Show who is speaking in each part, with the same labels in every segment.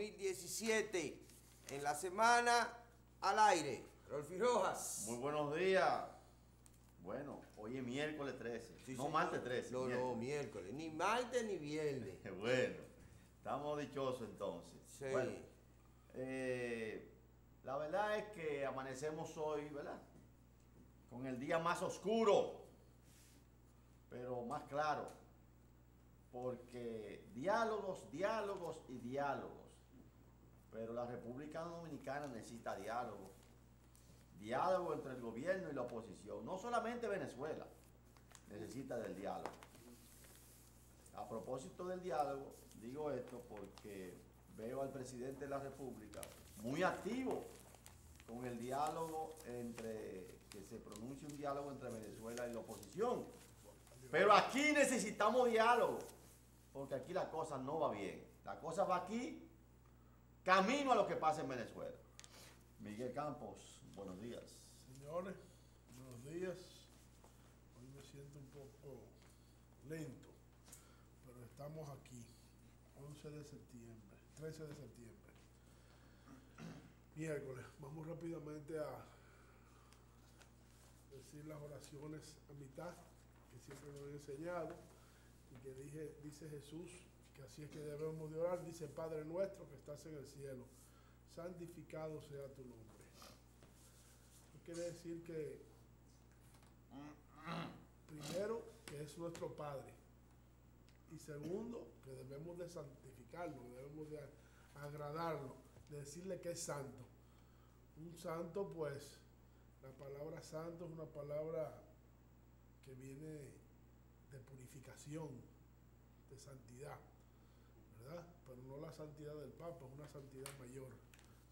Speaker 1: 2017. En la semana al aire. Rolfi Rojas.
Speaker 2: Muy buenos días. Bueno, hoy es miércoles 13.
Speaker 1: Sí,
Speaker 2: no,
Speaker 1: señor.
Speaker 2: martes 13.
Speaker 1: No, miércoles. Ni martes ni viernes.
Speaker 2: Bueno, estamos dichosos entonces.
Speaker 1: Sí.
Speaker 2: Bueno, la verdad es que amanecemos hoy, ¿verdad? Con el día más oscuro, pero más claro. Porque diálogos y diálogos. Pero la República Dominicana necesita diálogo. Diálogo entre el gobierno y la oposición. No solamente Venezuela necesita del diálogo. A propósito del diálogo, digo esto porque veo al presidente de la República muy activo con el diálogo que se pronuncie un diálogo entre Venezuela y la oposición. Pero aquí necesitamos diálogo, porque aquí la cosa no va bien. La cosa va aquí, camino a lo que pasa en Venezuela. Miguel Campos, buenos días.
Speaker 3: Señores, buenos días. Hoy me siento un poco lento, pero estamos aquí, 11 de septiembre, 13 de septiembre. Miércoles, vamos rápidamente a decir las oraciones a mitad, que siempre nos han enseñado, y que dice Jesús, que así es que debemos de orar. Dice: Padre nuestro que estás en el cielo, santificado sea tu nombre. Eso quiere decir que, primero, que es nuestro Padre, y segundo, que debemos de santificarlo, debemos de agradarlo, de decirle que es santo. Un santo, pues, la palabra santo es una palabra que viene de purificación, de santidad, ¿verdad? Pero no la santidad del Papa, es una santidad mayor.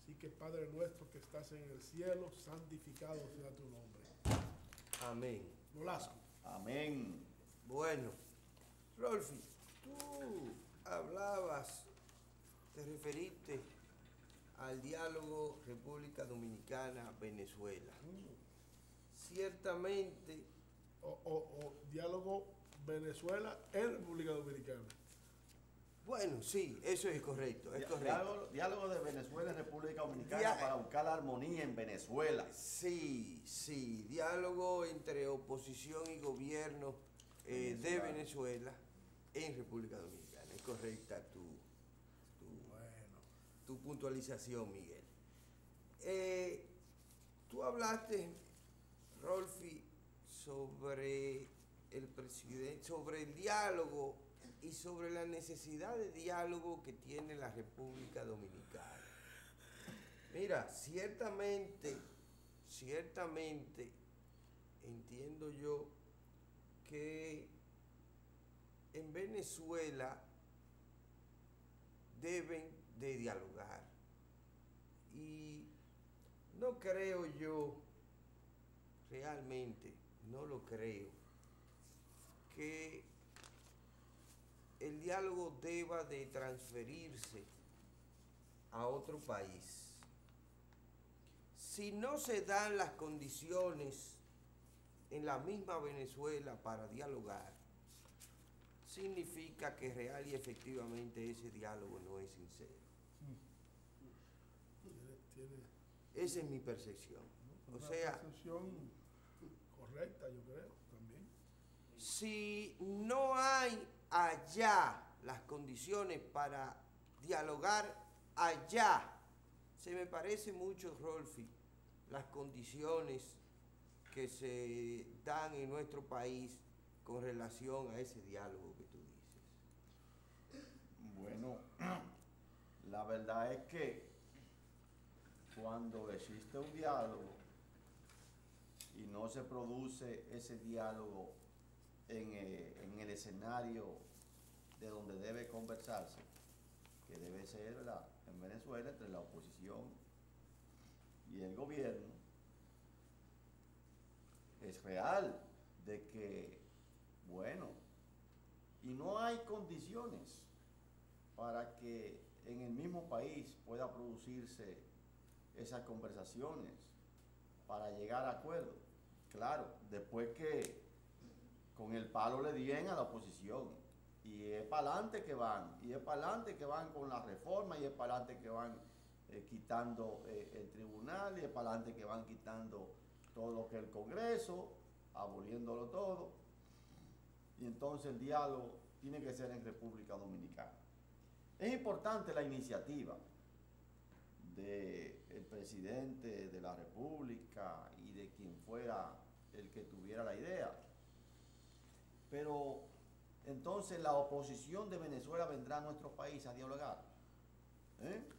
Speaker 3: Así que, Padre nuestro que estás en el cielo, santificado sea tu nombre.
Speaker 1: Amén.
Speaker 3: Nolasco.
Speaker 2: Amén.
Speaker 1: Bueno, Rolfi, tú hablabas, te referiste al diálogo República Dominicana-Venezuela. Ciertamente.
Speaker 3: O diálogo Venezuela en República Dominicana.
Speaker 1: Bueno, sí, eso es correcto, es correcto.
Speaker 2: Diálogo de Venezuela y República Dominicana para buscar la armonía en Venezuela.
Speaker 1: Sí, diálogo entre oposición y gobierno de Venezuela en República Dominicana. Es correcta tu puntualización, Miguel. Tú hablaste, Rolfi, sobre el presidente, sobre el diálogo y sobre la necesidad de diálogo que tiene la República Dominicana. Mira, ciertamente entiendo yo que en Venezuela deben de dialogar, y no creo yo, realmente no lo creo, que el diálogo deba de transferirse a otro país. Si no se dan las condiciones en la misma Venezuela para dialogar, significa que real y efectivamente ese diálogo no es sincero. Esa es mi percepción. O sea,
Speaker 3: percepción correcta, yo creo, también.
Speaker 1: Si no hay allá las condiciones para dialogar allá, se me parece mucho, Rolfi, las condiciones que se dan en nuestro país con relación a ese diálogo que tú dices.
Speaker 2: Bueno, la verdad es que cuando existe un diálogo y no se produce ese diálogo en el escenario de donde debe conversarse, que debe ser, ¿verdad?, en Venezuela, entre la oposición y el gobierno, es real de que, bueno, y no hay condiciones para que en el mismo país pueda producirse esas conversaciones para llegar a acuerdos. Claro, después que con el palo le den a la oposición, Y es para adelante que van, y es para adelante que van con la reforma, y es para adelante que van quitando el tribunal, y es para adelante que van quitando todo lo que es el Congreso, aboliéndolo todo. Y entonces el diálogo tiene que ser en República Dominicana. Es importante la iniciativa del presidente de la República y de quien fuera el que tuviera la idea. Pero entonces la oposición de Venezuela vendrá a nuestro país a dialogar.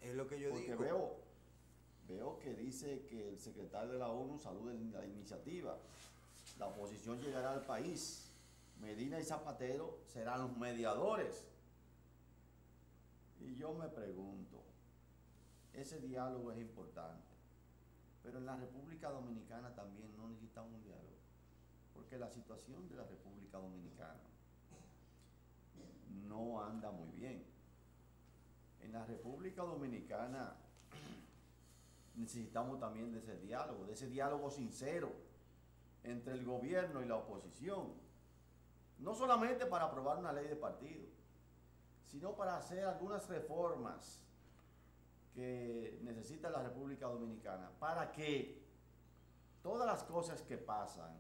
Speaker 1: Es lo que yo
Speaker 2: Porque
Speaker 1: digo.
Speaker 2: veo que dice que el secretario de la ONU saluda la iniciativa. La oposición llegará al país. Medina y Zapatero serán los mediadores. Y yo me pregunto, ese diálogo es importante, pero en la República Dominicana también no necesitamos un diálogo, porque la situación de la República Dominicana no anda muy bien. En la República Dominicana necesitamos también de ese diálogo sincero entre el gobierno y la oposición, no solamente para aprobar una ley de partido, sino para hacer algunas reformas que necesita la República Dominicana para que todas las cosas que pasan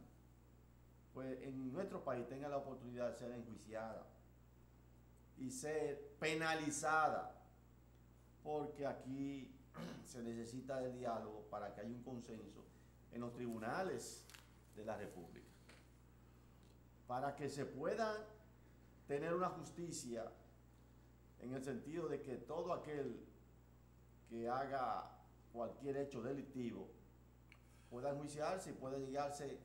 Speaker 2: pues en nuestro país tengan la oportunidad de ser enjuiciadas y ser penalizada, porque aquí se necesita del diálogo para que haya un consenso en los tribunales de la República, para que se pueda tener una justicia en el sentido de que todo aquel que haga cualquier hecho delictivo pueda enjuiciarse y pueda llegarse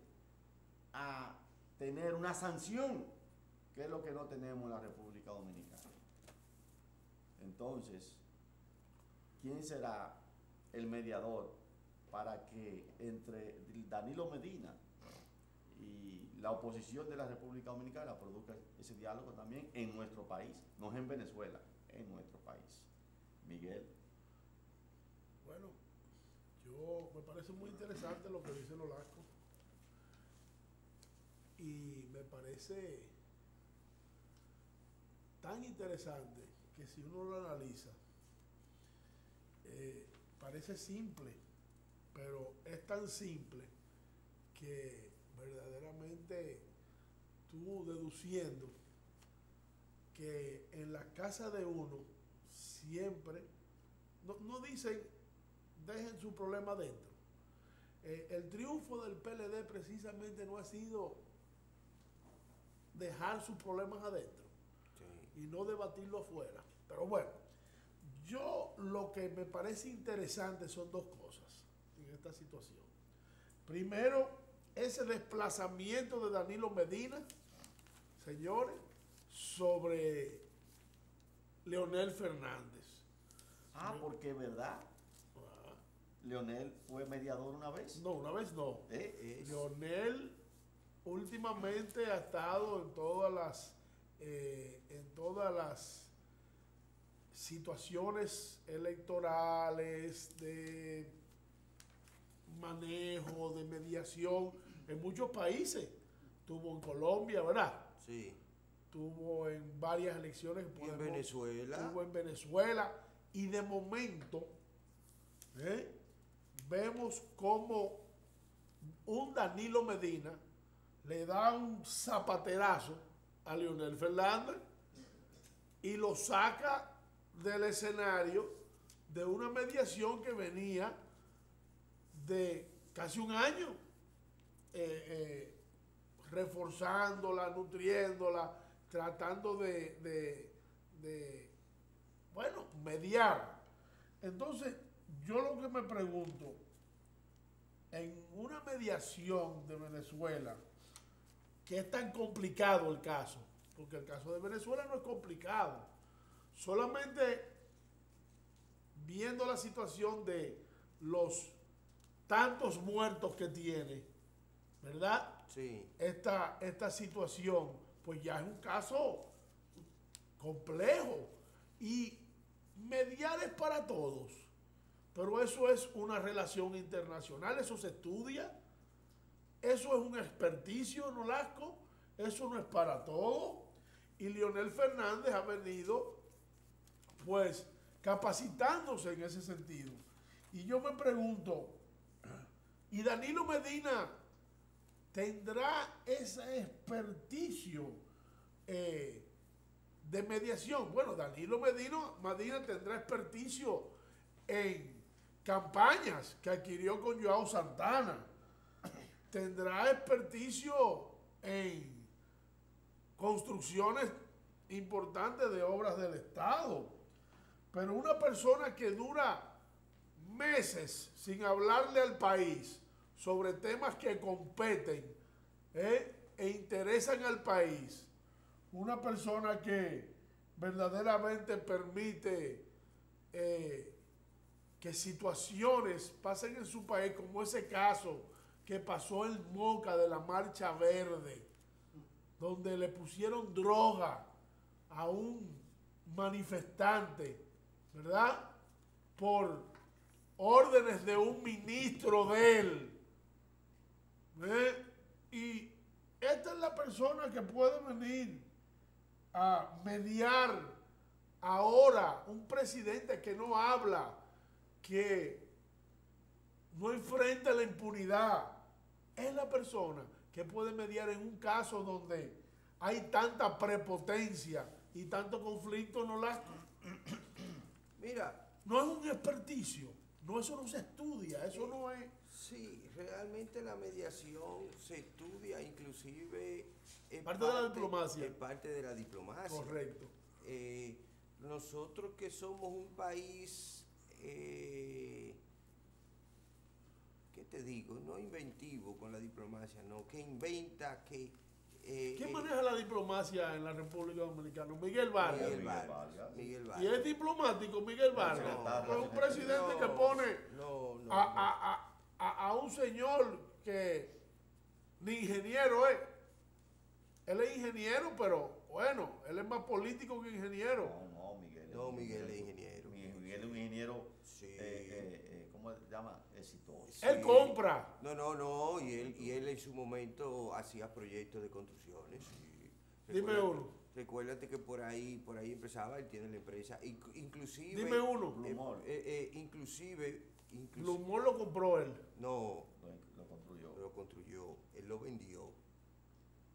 Speaker 2: a tener una sanción, que es lo que no tenemos en la República Dominicana. Entonces, ¿quién será el mediador para que entre Danilo Medina y la oposición de la República Dominicana produzca ese diálogo también en nuestro país, no es en Venezuela, en nuestro país? Miguel.
Speaker 3: Bueno, me parece muy interesante lo que dice Nolasco, y me parece tan interesante que si uno lo analiza, parece simple, pero es tan simple que verdaderamente tú deduciendo que en la casa de uno siempre, no dicen dejen su problema adentro. El triunfo del PLD precisamente no ha sido dejar sus problemas adentro, sí, y no debatirlo afuera. Pero bueno, yo lo que me parece interesante son dos cosas en esta situación. Primero, ese desplazamiento de Danilo Medina, señores, sobre Leonel Fernández.
Speaker 2: Porque es verdad. Leonel fue mediador una vez.
Speaker 3: No, una vez no. Leonel últimamente ha estado en todas las situaciones electorales, de manejo, de mediación en muchos países. Tuvo en Colombia, ¿verdad?
Speaker 1: Sí.
Speaker 3: Tuvo en varias elecciones.
Speaker 1: Y en Venezuela.
Speaker 3: Tuvo en Venezuela. Y de momento, vemos como un Danilo Medina le da un zapaterazo a Leonel Fernández y lo saca del escenario de una mediación que venía de casi un año, reforzándola, nutriéndola, tratando de mediar. Entonces, yo lo que me pregunto, en una mediación de Venezuela, que es tan complicado el caso, porque el caso de Venezuela no es complicado, solamente viendo la situación de los tantos muertos que tiene, ¿verdad?
Speaker 1: Sí.
Speaker 3: Esta situación, pues ya es un caso complejo, y mediar es para todos, pero eso es una relación internacional, eso se estudia, eso es un experticio, Nolasco, eso no es para todos, Y Leonel Fernández ha venido, pues, capacitándose en ese sentido. Y yo me pregunto, ¿y Danilo Medina tendrá ese experticio de mediación? Bueno, Danilo Medina tendrá experticio en campañas que adquirió con Joao Santana. Tendrá experticio en construcciones importantes de obras del Estado. Pero una persona que dura meses sin hablarle al país sobre temas que competen e interesan al país, una persona que verdaderamente permite que situaciones pasen en su país, como ese caso que pasó en Moca de la Marcha Verde, donde le pusieron droga a un manifestante, ¿verdad? Por órdenes de un ministro de él. Y esta es la persona que puede venir a mediar ahora, un presidente que no habla, que no enfrenta la impunidad. Es la persona que puede mediar en un caso donde hay tanta prepotencia y tanto conflicto.
Speaker 1: Mira,
Speaker 3: no es un experticio, no, eso no se estudia, eso no es.
Speaker 1: Sí, realmente la mediación se estudia, inclusive es
Speaker 3: Parte de la diplomacia.
Speaker 1: Es parte de la diplomacia.
Speaker 3: Correcto.
Speaker 1: Nosotros que somos un país, ¿qué te digo? No inventivo con la diplomacia, no, que inventa, que...
Speaker 3: ¿Quién maneja la diplomacia en la República Dominicana? Miguel Vargas.
Speaker 1: Miguel Vargas.
Speaker 3: ¿Y es diplomático Miguel Vargas?
Speaker 1: No,
Speaker 3: es un presidente que pone a un señor que ni ingeniero es. Él es ingeniero, pero bueno, él es más político que ingeniero.
Speaker 2: No,
Speaker 1: Miguel es ingeniero.
Speaker 2: Miguel es un ingeniero,
Speaker 1: sí.
Speaker 2: ¿Cómo se llama? Exitoso.
Speaker 1: Sí.
Speaker 3: Él compra.
Speaker 1: No, y él en su momento hacía proyectos de construcciones. Sí.
Speaker 3: Dime uno.
Speaker 1: Recuérdate que por ahí empezaba, él tiene la empresa. Inclusive...
Speaker 3: Dime uno.
Speaker 1: Inclusive...
Speaker 3: Blumor lo compró él.
Speaker 1: No.
Speaker 2: Lo construyó.
Speaker 1: Lo construyó. Él lo vendió.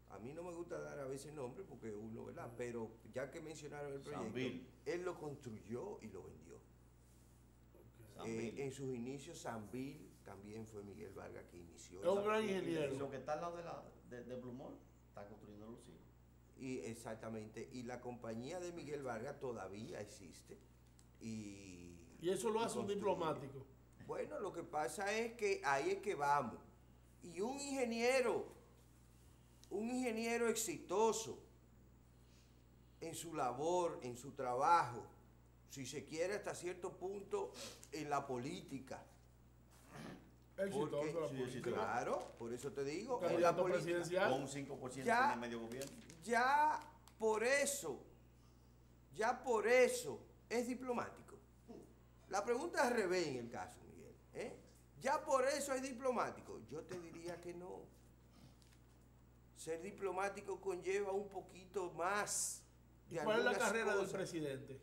Speaker 1: A mí no me gusta dar a veces nombre porque uno, ¿verdad? Pero ya que mencionaron el proyecto, él lo construyó y lo vendió. En sus inicios, Sanvil también fue Miguel Vargas que inició.
Speaker 3: Es un gran ingeniero.
Speaker 2: Y lo que está al lado de Blumor, está construyendo los hijos.
Speaker 1: Y exactamente. Y la compañía de Miguel Vargas todavía existe. Y
Speaker 3: eso lo hace un diplomático.
Speaker 1: Bueno, lo que pasa es que ahí es que vamos. Y un ingeniero exitoso en su labor, en su trabajo, si se quiere hasta cierto punto en la política.
Speaker 3: Exitoso en la política.
Speaker 1: Claro, por eso te digo.
Speaker 3: Candidato presidencial.
Speaker 2: Con un 5% en el medio gobierno.
Speaker 1: Ya por eso es diplomático. La pregunta es al revés en el caso, Miguel. Ya por eso es diplomático. Yo te diría que no. Ser diplomático conlleva un poquito más.
Speaker 3: ¿Y cuál es la carrera del presidente?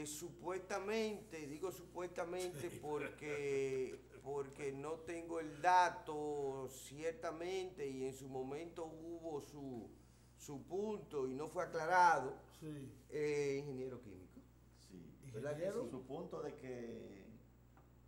Speaker 1: Supuestamente, digo supuestamente porque no tengo el dato ciertamente y en su momento hubo su punto y no fue aclarado.
Speaker 3: Sí.
Speaker 1: Ingeniero químico.
Speaker 2: Sí.
Speaker 1: ¿Verdad que sí?
Speaker 2: Su punto de que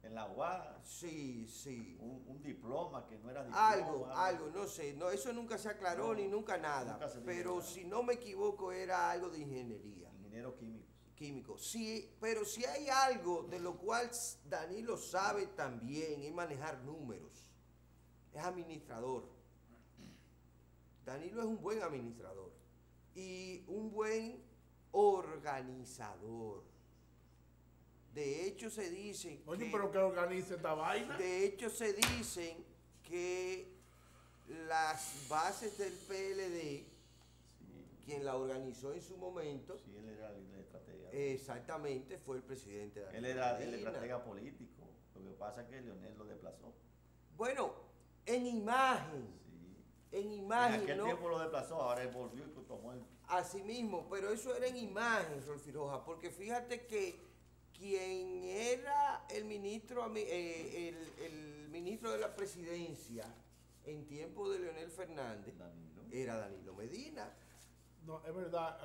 Speaker 2: en la UAS,
Speaker 1: sí.
Speaker 2: Un diploma que no era diploma.
Speaker 1: Algo, no sé, no, eso nunca se aclaró ni nunca nada.
Speaker 2: Nunca se
Speaker 1: pero
Speaker 2: nada.
Speaker 1: Si no me equivoco era algo de ingeniería.
Speaker 2: Ingeniero químico.
Speaker 1: Sí, pero si hay algo de lo cual Danilo sabe también es manejar números. Es administrador. Danilo es un buen administrador y un buen organizador. De hecho se dice
Speaker 3: pero que organice esta vaina.
Speaker 1: De hecho se dicen que las bases del PLD, quien la organizó en su momento.
Speaker 2: Sí, él era el estratega.
Speaker 1: Exactamente, fue el presidente de
Speaker 2: Él era el estratega político. Lo que pasa es que Leonel lo desplazó.
Speaker 1: Bueno, en imagen.
Speaker 2: Sí.
Speaker 1: en
Speaker 2: En
Speaker 1: imagen,
Speaker 2: aquel
Speaker 1: ¿no?
Speaker 2: tiempo lo desplazó, ahora él volvió y tomó el...
Speaker 1: Así mismo, pero eso era en imagen, Rolfi Rojas, porque fíjate que quien era el ministro, el ministro de la presidencia en tiempo de Leonel Fernández
Speaker 2: Danilo.
Speaker 1: era Danilo Medina.
Speaker 3: No, es verdad,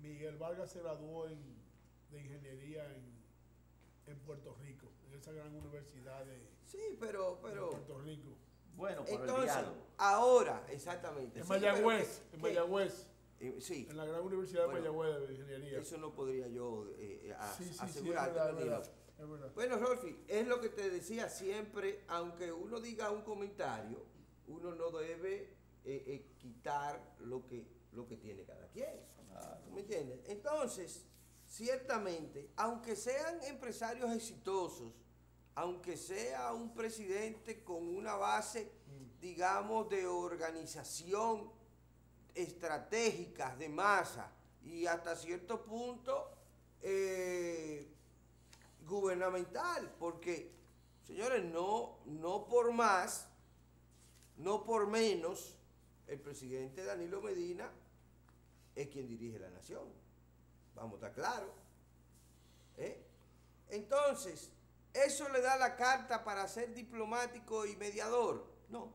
Speaker 3: Miguel Vargas se graduó de ingeniería en Puerto Rico, en esa gran universidad
Speaker 1: Sí,
Speaker 3: de Puerto Rico.
Speaker 2: Bueno, por el
Speaker 1: entonces,
Speaker 2: diálogo.
Speaker 1: ahora, exactamente.
Speaker 3: En
Speaker 1: sí,
Speaker 3: Mayagüez,
Speaker 1: pero
Speaker 3: en Mayagüez,
Speaker 1: sí,
Speaker 3: en la gran universidad
Speaker 1: Bueno,
Speaker 3: de Mayagüez de ingeniería.
Speaker 1: eso no podría yo
Speaker 3: Sí,
Speaker 1: asegurarte,
Speaker 3: es verdad,
Speaker 1: Danilo.
Speaker 3: es verdad.
Speaker 1: Bueno, Rolfi, es lo que te decía siempre, aunque uno diga un comentario, uno no debe quitar lo que tiene cada quien.
Speaker 2: Claro.
Speaker 1: ¿Tú me entiendes? Entonces, ciertamente, aunque sean empresarios exitosos, aunque sea un presidente con una base, digamos, de organización estratégica de masa y hasta cierto punto gubernamental, porque, señores, no por más, no por menos, el presidente Danilo Medina es quien dirige la nación. Vamos a estar claros. Entonces, ¿eso le da la carta para ser diplomático y mediador? No.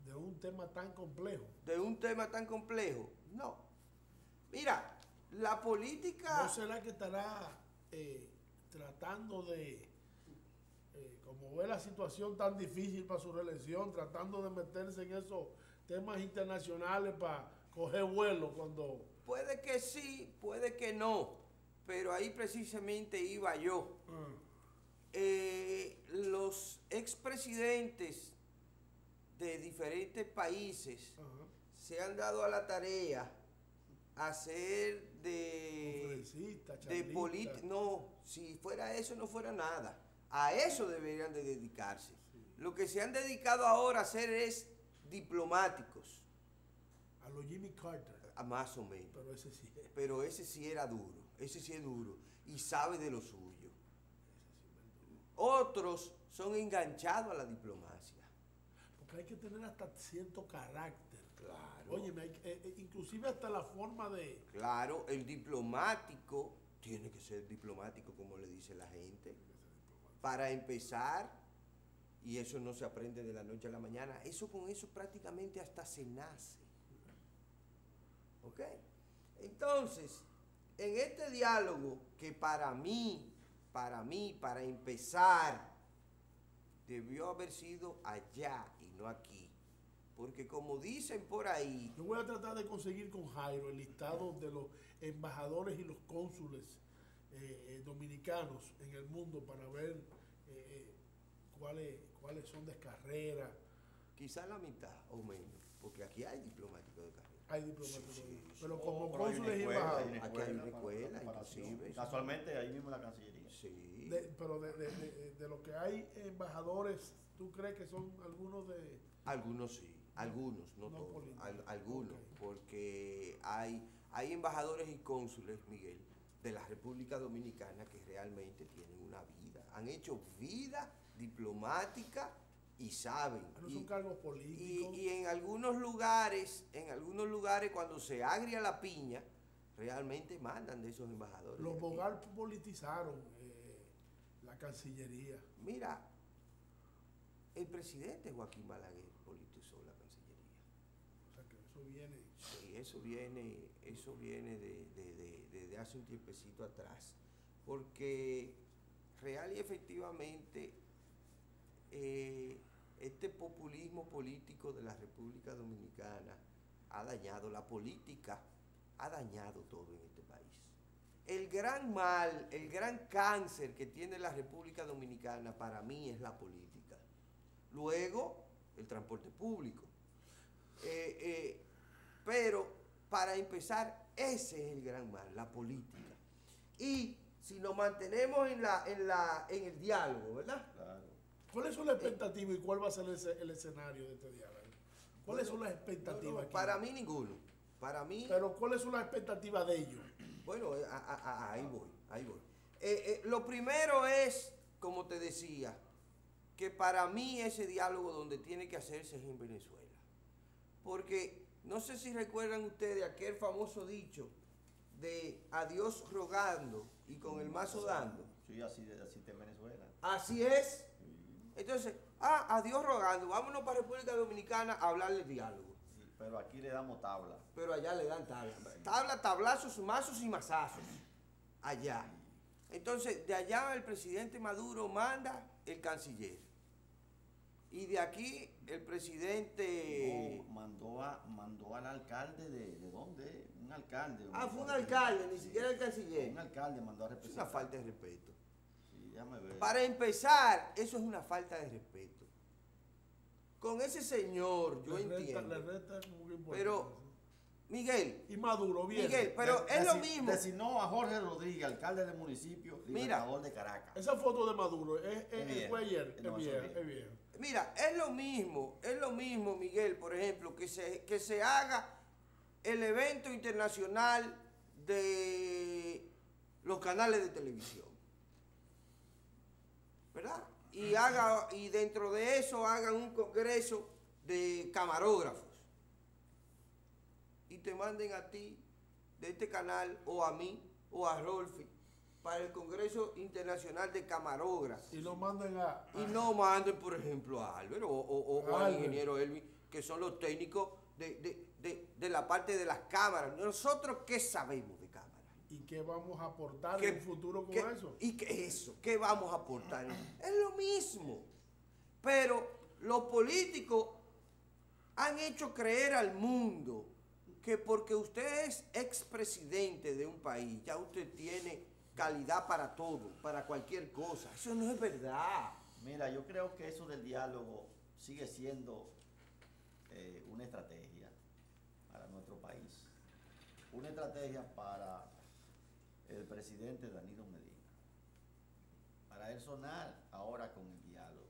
Speaker 3: De un tema tan complejo.
Speaker 1: ¿De un tema tan complejo? No. Mira, la política...
Speaker 3: ¿No será que estará tratando de, como ve la situación tan difícil para su reelección, tratando de meterse en esos temas internacionales para coger vuelo cuando...
Speaker 1: Puede que sí, puede que no, pero ahí precisamente iba yo. Los expresidentes de diferentes países se han dado a la tarea hacer
Speaker 3: Conferencista, charlista.
Speaker 1: política. No, si fuera eso no fuera nada. A eso deberían de dedicarse. Lo que se han dedicado ahora a hacer es diplomáticos,
Speaker 3: A los Jimmy Carter.
Speaker 1: más o menos.
Speaker 3: Pero ese sí es.
Speaker 1: Pero ese sí era duro, ese sí es duro y sabe de lo suyo. Otros son enganchados a la diplomacia.
Speaker 3: Porque hay que tener hasta cierto carácter.
Speaker 1: Claro.
Speaker 3: Óyeme, inclusive hasta la forma de...
Speaker 1: Claro, el diplomático tiene que ser diplomático, como le dice la gente. Para empezar, y eso no se aprende de la noche a la mañana, con eso prácticamente hasta se nace. ¿Ok? Entonces, en este diálogo que para empezar, debió haber sido allá y no aquí. Porque como dicen por ahí...
Speaker 3: Yo voy a tratar de conseguir con Jairo el listado de los embajadores y los cónsules dominicanos en el mundo para ver cuáles son de carrera.
Speaker 1: Quizá la mitad o menos, porque aquí hay diplomáticos de carrera.
Speaker 3: Hay diplomáticos,
Speaker 1: Sí, sí,
Speaker 3: pero
Speaker 1: sí.
Speaker 3: como
Speaker 2: Pero hay una
Speaker 3: cónsules y
Speaker 2: escuela,
Speaker 3: embajadores.
Speaker 1: Aquí hay una
Speaker 2: para
Speaker 1: escuela,
Speaker 2: preparación.
Speaker 1: inclusive.
Speaker 2: Casualmente ahí mismo en la Cancillería.
Speaker 1: Sí.
Speaker 3: Pero de lo que hay embajadores, ¿tú crees que son algunos de...?
Speaker 1: Algunos sí, algunos, no
Speaker 3: No
Speaker 1: todos,
Speaker 3: políticos.
Speaker 1: algunos,
Speaker 3: Ok.
Speaker 1: porque hay embajadores y cónsules, Miguel, de la República Dominicana que realmente tienen una vida, han hecho vida diplomática y saben.
Speaker 3: No son cargos políticos.
Speaker 1: Y en algunos lugares cuando se agria la piña, realmente mandan de esos embajadores.
Speaker 3: Los
Speaker 1: de aquí.
Speaker 3: Bogar politizaron la Cancillería.
Speaker 1: Mira, el presidente Joaquín Balaguer politizó la Cancillería.
Speaker 3: O sea que eso viene...
Speaker 1: Sí, eso viene de hace un tiempecito atrás. Porque real y efectivamente este populismo político de la República Dominicana ha dañado la política, ha dañado todo en este país. El gran mal, el gran cáncer que tiene la República Dominicana para mí es la política. Luego, el transporte público. Pero, para empezar, ese es el gran mal, la política. Y si nos mantenemos en el diálogo, ¿verdad?
Speaker 2: Claro.
Speaker 3: ¿Cuáles son las expectativas y cuál va a ser el escenario de este diálogo? ¿Cuáles son las expectativas?
Speaker 1: No,
Speaker 3: aquí?
Speaker 1: para mí ninguno. Para mí,
Speaker 3: Pero ¿cuáles son las expectativas de ellos?
Speaker 1: bueno, ahí voy. Lo primero es, como te decía, que para mí ese diálogo donde tiene que hacerse es en Venezuela. porque no sé si recuerdan ustedes aquel famoso dicho de a Dios rogando y con el mazo dando.
Speaker 2: Sí, así de Venezuela.
Speaker 1: Así es. Entonces, a Dios rogando, vámonos para República Dominicana a hablarle diálogo.
Speaker 2: Sí, pero aquí le damos tabla.
Speaker 1: Pero allá le dan tabla. Tabla, tablazos, mazos y mazazos. Allá. Entonces, de allá el presidente Maduro manda el canciller. Y de aquí el presidente...
Speaker 2: No, mandó al alcalde de dónde, un alcalde.
Speaker 1: Fue un alcalde, ni siquiera el canciller.
Speaker 2: Un alcalde mandó a
Speaker 1: Es
Speaker 2: representar.
Speaker 1: una falta de respeto.
Speaker 2: Sí, déjame ver.
Speaker 1: Para empezar, eso es una falta de respeto. Con ese señor, yo entiendo. Pero, Miguel.
Speaker 3: Y Maduro, bien.
Speaker 1: Miguel, pero es lo mismo.
Speaker 2: Designó a Jorge Rodríguez, alcalde del municipio, libertador de Caracas.
Speaker 3: Esa foto de Maduro fue ayer.
Speaker 2: No,
Speaker 3: Es vieja.
Speaker 1: Mira, es lo mismo, Miguel, por ejemplo, que se haga el evento internacional de los canales de televisión. ¿Verdad? Y dentro de eso hagan un congreso de camarógrafos. Y te manden a ti, de este canal, o a mí, o a Rolfi, para el Congreso Internacional de Camarógrafos.
Speaker 3: Y lo manden a...
Speaker 1: Y no manden, por ejemplo, a Álvaro o al ingeniero Elvin, que son los técnicos de la parte de las cámaras. ¿Nosotros qué sabemos de cámaras?
Speaker 3: ¿Y qué vamos a aportar en el futuro con eso?
Speaker 1: ¿Y qué es eso? ¿Qué vamos a aportar? Es lo mismo. Pero los políticos han hecho creer al mundo que porque usted es expresidente de un país, ya usted tiene calidad para todo, para cualquier cosa. Eso no es verdad.
Speaker 2: Mira, yo creo que eso del diálogo sigue siendo una estrategia para nuestro país. Una estrategia para el presidente Danilo Medina. Para él sonar ahora con el diálogo.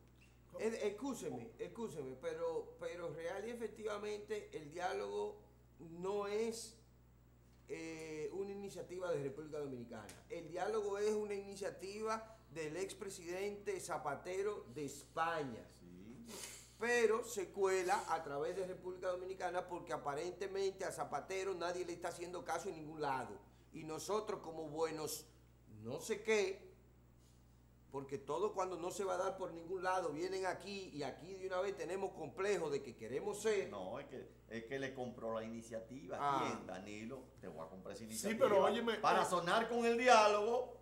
Speaker 1: Excúseme, pero real y efectivamente el diálogo no es una iniciativa de República Dominicana. El diálogo es una iniciativa del expresidente Zapatero de España.
Speaker 2: Sí.
Speaker 1: Pero se cuela a través de República Dominicana porque aparentemente a Zapatero nadie le está haciendo caso en ningún lado. Y nosotros como buenos no sé qué, porque todo cuando no se va a dar por ningún lado vienen aquí y aquí de una vez tenemos complejo de que queremos ser.
Speaker 2: No, es que le compró la iniciativa. ¿Quién? Danilo, te voy a comprar esa iniciativa.
Speaker 3: Sí, pero óyeme,
Speaker 2: para sonar con el diálogo.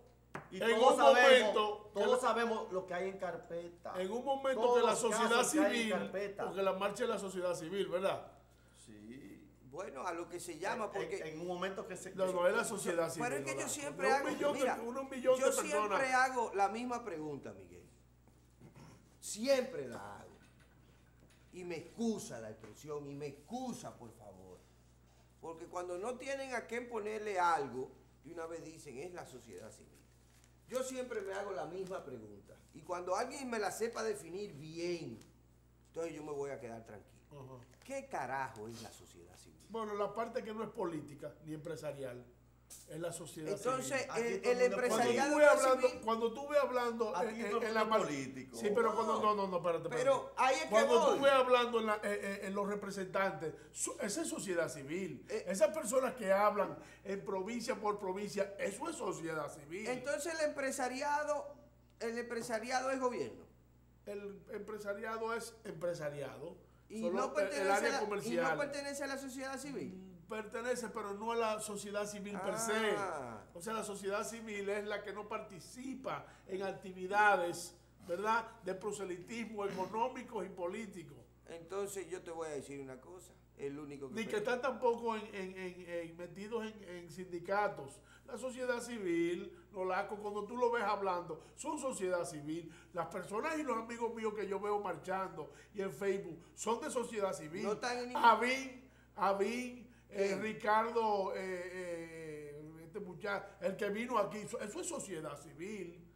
Speaker 2: Y
Speaker 3: en
Speaker 2: todos
Speaker 3: un
Speaker 2: sabemos,
Speaker 3: momento,
Speaker 2: todos sabemos lo que hay en carpeta.
Speaker 3: En un momento
Speaker 2: Todos
Speaker 3: que la
Speaker 2: los
Speaker 3: sociedad
Speaker 2: casos que hay en
Speaker 3: civil,
Speaker 2: carpeta.
Speaker 3: porque la marcha es la sociedad civil, ¿verdad?
Speaker 2: Sí.
Speaker 1: Bueno, a lo que se llama porque...
Speaker 2: En un momento que se...
Speaker 3: No es la sociedad civil.
Speaker 1: Pero es que
Speaker 3: ¿no?
Speaker 1: yo siempre
Speaker 3: Un
Speaker 1: hago...
Speaker 3: millón
Speaker 1: Mira,
Speaker 3: un millón
Speaker 1: yo
Speaker 3: de personas.
Speaker 1: siempre hago la misma pregunta, Miguel. Siempre la hago. Y me excusa la expresión, y me excusa, por favor. Porque cuando no tienen a quién ponerle algo, de una vez dicen, es la sociedad civil. Yo siempre me hago la misma pregunta. Y cuando alguien me la sepa definir bien, entonces yo me voy a quedar tranquilo.
Speaker 3: Ajá.
Speaker 1: ¿Qué carajo es la sociedad civil?
Speaker 3: Bueno, la parte que no es política ni empresarial es la sociedad
Speaker 1: Entonces,
Speaker 3: civil.
Speaker 2: Aquí
Speaker 1: el
Speaker 2: todo el mundo es
Speaker 1: empresariado
Speaker 3: Cuando tú ves hablando
Speaker 2: Aquí todo el
Speaker 3: en la
Speaker 2: mundo es
Speaker 3: parte
Speaker 2: político.
Speaker 3: Sí, pero no, espérate.
Speaker 1: Pero ahí es que
Speaker 3: Cuando
Speaker 1: voy.
Speaker 3: tú ves hablando en los representantes, esa es sociedad civil. Esas personas que hablan en provincia por provincia, eso es sociedad civil.
Speaker 1: Entonces el empresariado es gobierno.
Speaker 3: El empresariado es empresariado.
Speaker 1: Y
Speaker 3: Solo
Speaker 1: no, pertenece
Speaker 3: el área
Speaker 1: a
Speaker 3: comercial.
Speaker 1: no pertenece a la sociedad civil.
Speaker 3: Pertenece, pero no a la sociedad civil per se. O sea, la sociedad civil es la que no participa en actividades, ¿verdad?, de proselitismo económicos y políticos.
Speaker 1: Entonces yo te voy a decir una cosa. El único que...
Speaker 3: Ni que están tampoco metidos en sindicatos. La sociedad civil, Nolaco, cuando tú lo ves hablando, son sociedad civil. Las personas y los amigos míos que yo veo marchando y en Facebook son de sociedad civil.
Speaker 1: No están en ningún...
Speaker 3: Avín, Ricardo, este muchacho, el que vino aquí, eso es sociedad civil.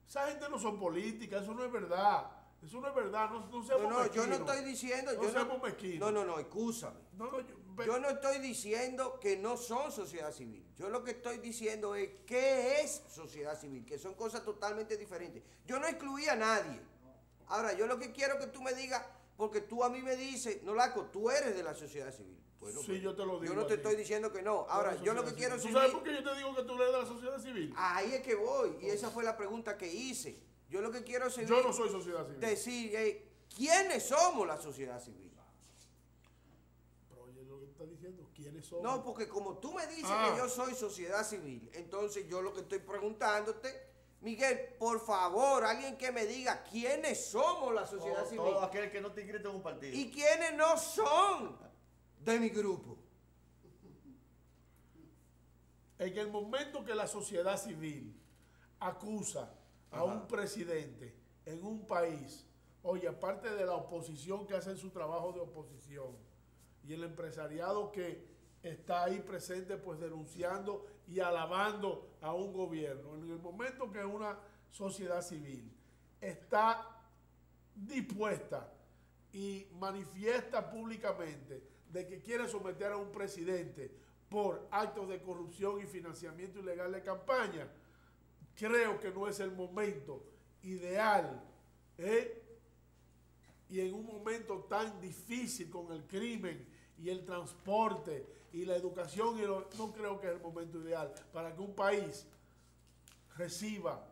Speaker 3: Esa gente no son políticas, eso no es verdad. Eso no es verdad, no seamos mezquinos.
Speaker 1: Yo no estoy diciendo...
Speaker 3: No seamos mezquinos.
Speaker 1: No, excúsame.
Speaker 3: Yo
Speaker 1: Yo no estoy diciendo que no son sociedad civil. Yo lo que estoy diciendo es qué es sociedad civil, que son cosas totalmente diferentes. Yo no excluí a nadie. Ahora, yo lo que quiero que tú me digas, porque tú a mí me dices, Nolaco, tú eres de la sociedad civil. Bueno,
Speaker 3: Sí, yo te lo digo
Speaker 1: Yo no
Speaker 3: a
Speaker 1: te
Speaker 3: ti.
Speaker 1: estoy diciendo que no. Ahora, yo lo que quiero
Speaker 3: ¿Tú
Speaker 1: es...
Speaker 3: sabes por qué yo te digo que tú eres de la sociedad civil?
Speaker 1: Ahí es que voy, y esa fue la pregunta que hice. Yo lo que quiero es
Speaker 3: Yo no soy sociedad civil.
Speaker 1: decir, ¿quiénes somos la sociedad civil?
Speaker 3: Pero oye lo que estás diciendo, ¿quiénes son?
Speaker 1: No, porque como tú me dices
Speaker 3: Ah.
Speaker 1: que yo soy sociedad civil, entonces yo lo que estoy preguntándote, Miguel, por favor, alguien que me diga quiénes somos la sociedad civil
Speaker 2: Todo aquel que no te inscrito en un partido.
Speaker 1: y quiénes no son de mi grupo.
Speaker 3: En el momento que la sociedad civil acusa a
Speaker 1: Ajá.
Speaker 3: un presidente en un país, oye, aparte de la oposición que hacen su trabajo de oposición y el empresariado que está ahí presente pues denunciando y alabando a un gobierno, en el momento que una sociedad civil está dispuesta y manifiesta públicamente de que quiere someter a un presidente por actos de corrupción y financiamiento ilegal de campaña, creo que no es el momento ideal, y en un momento tan difícil con el crimen y el transporte y la educación, no creo que es el momento ideal para que un país reciba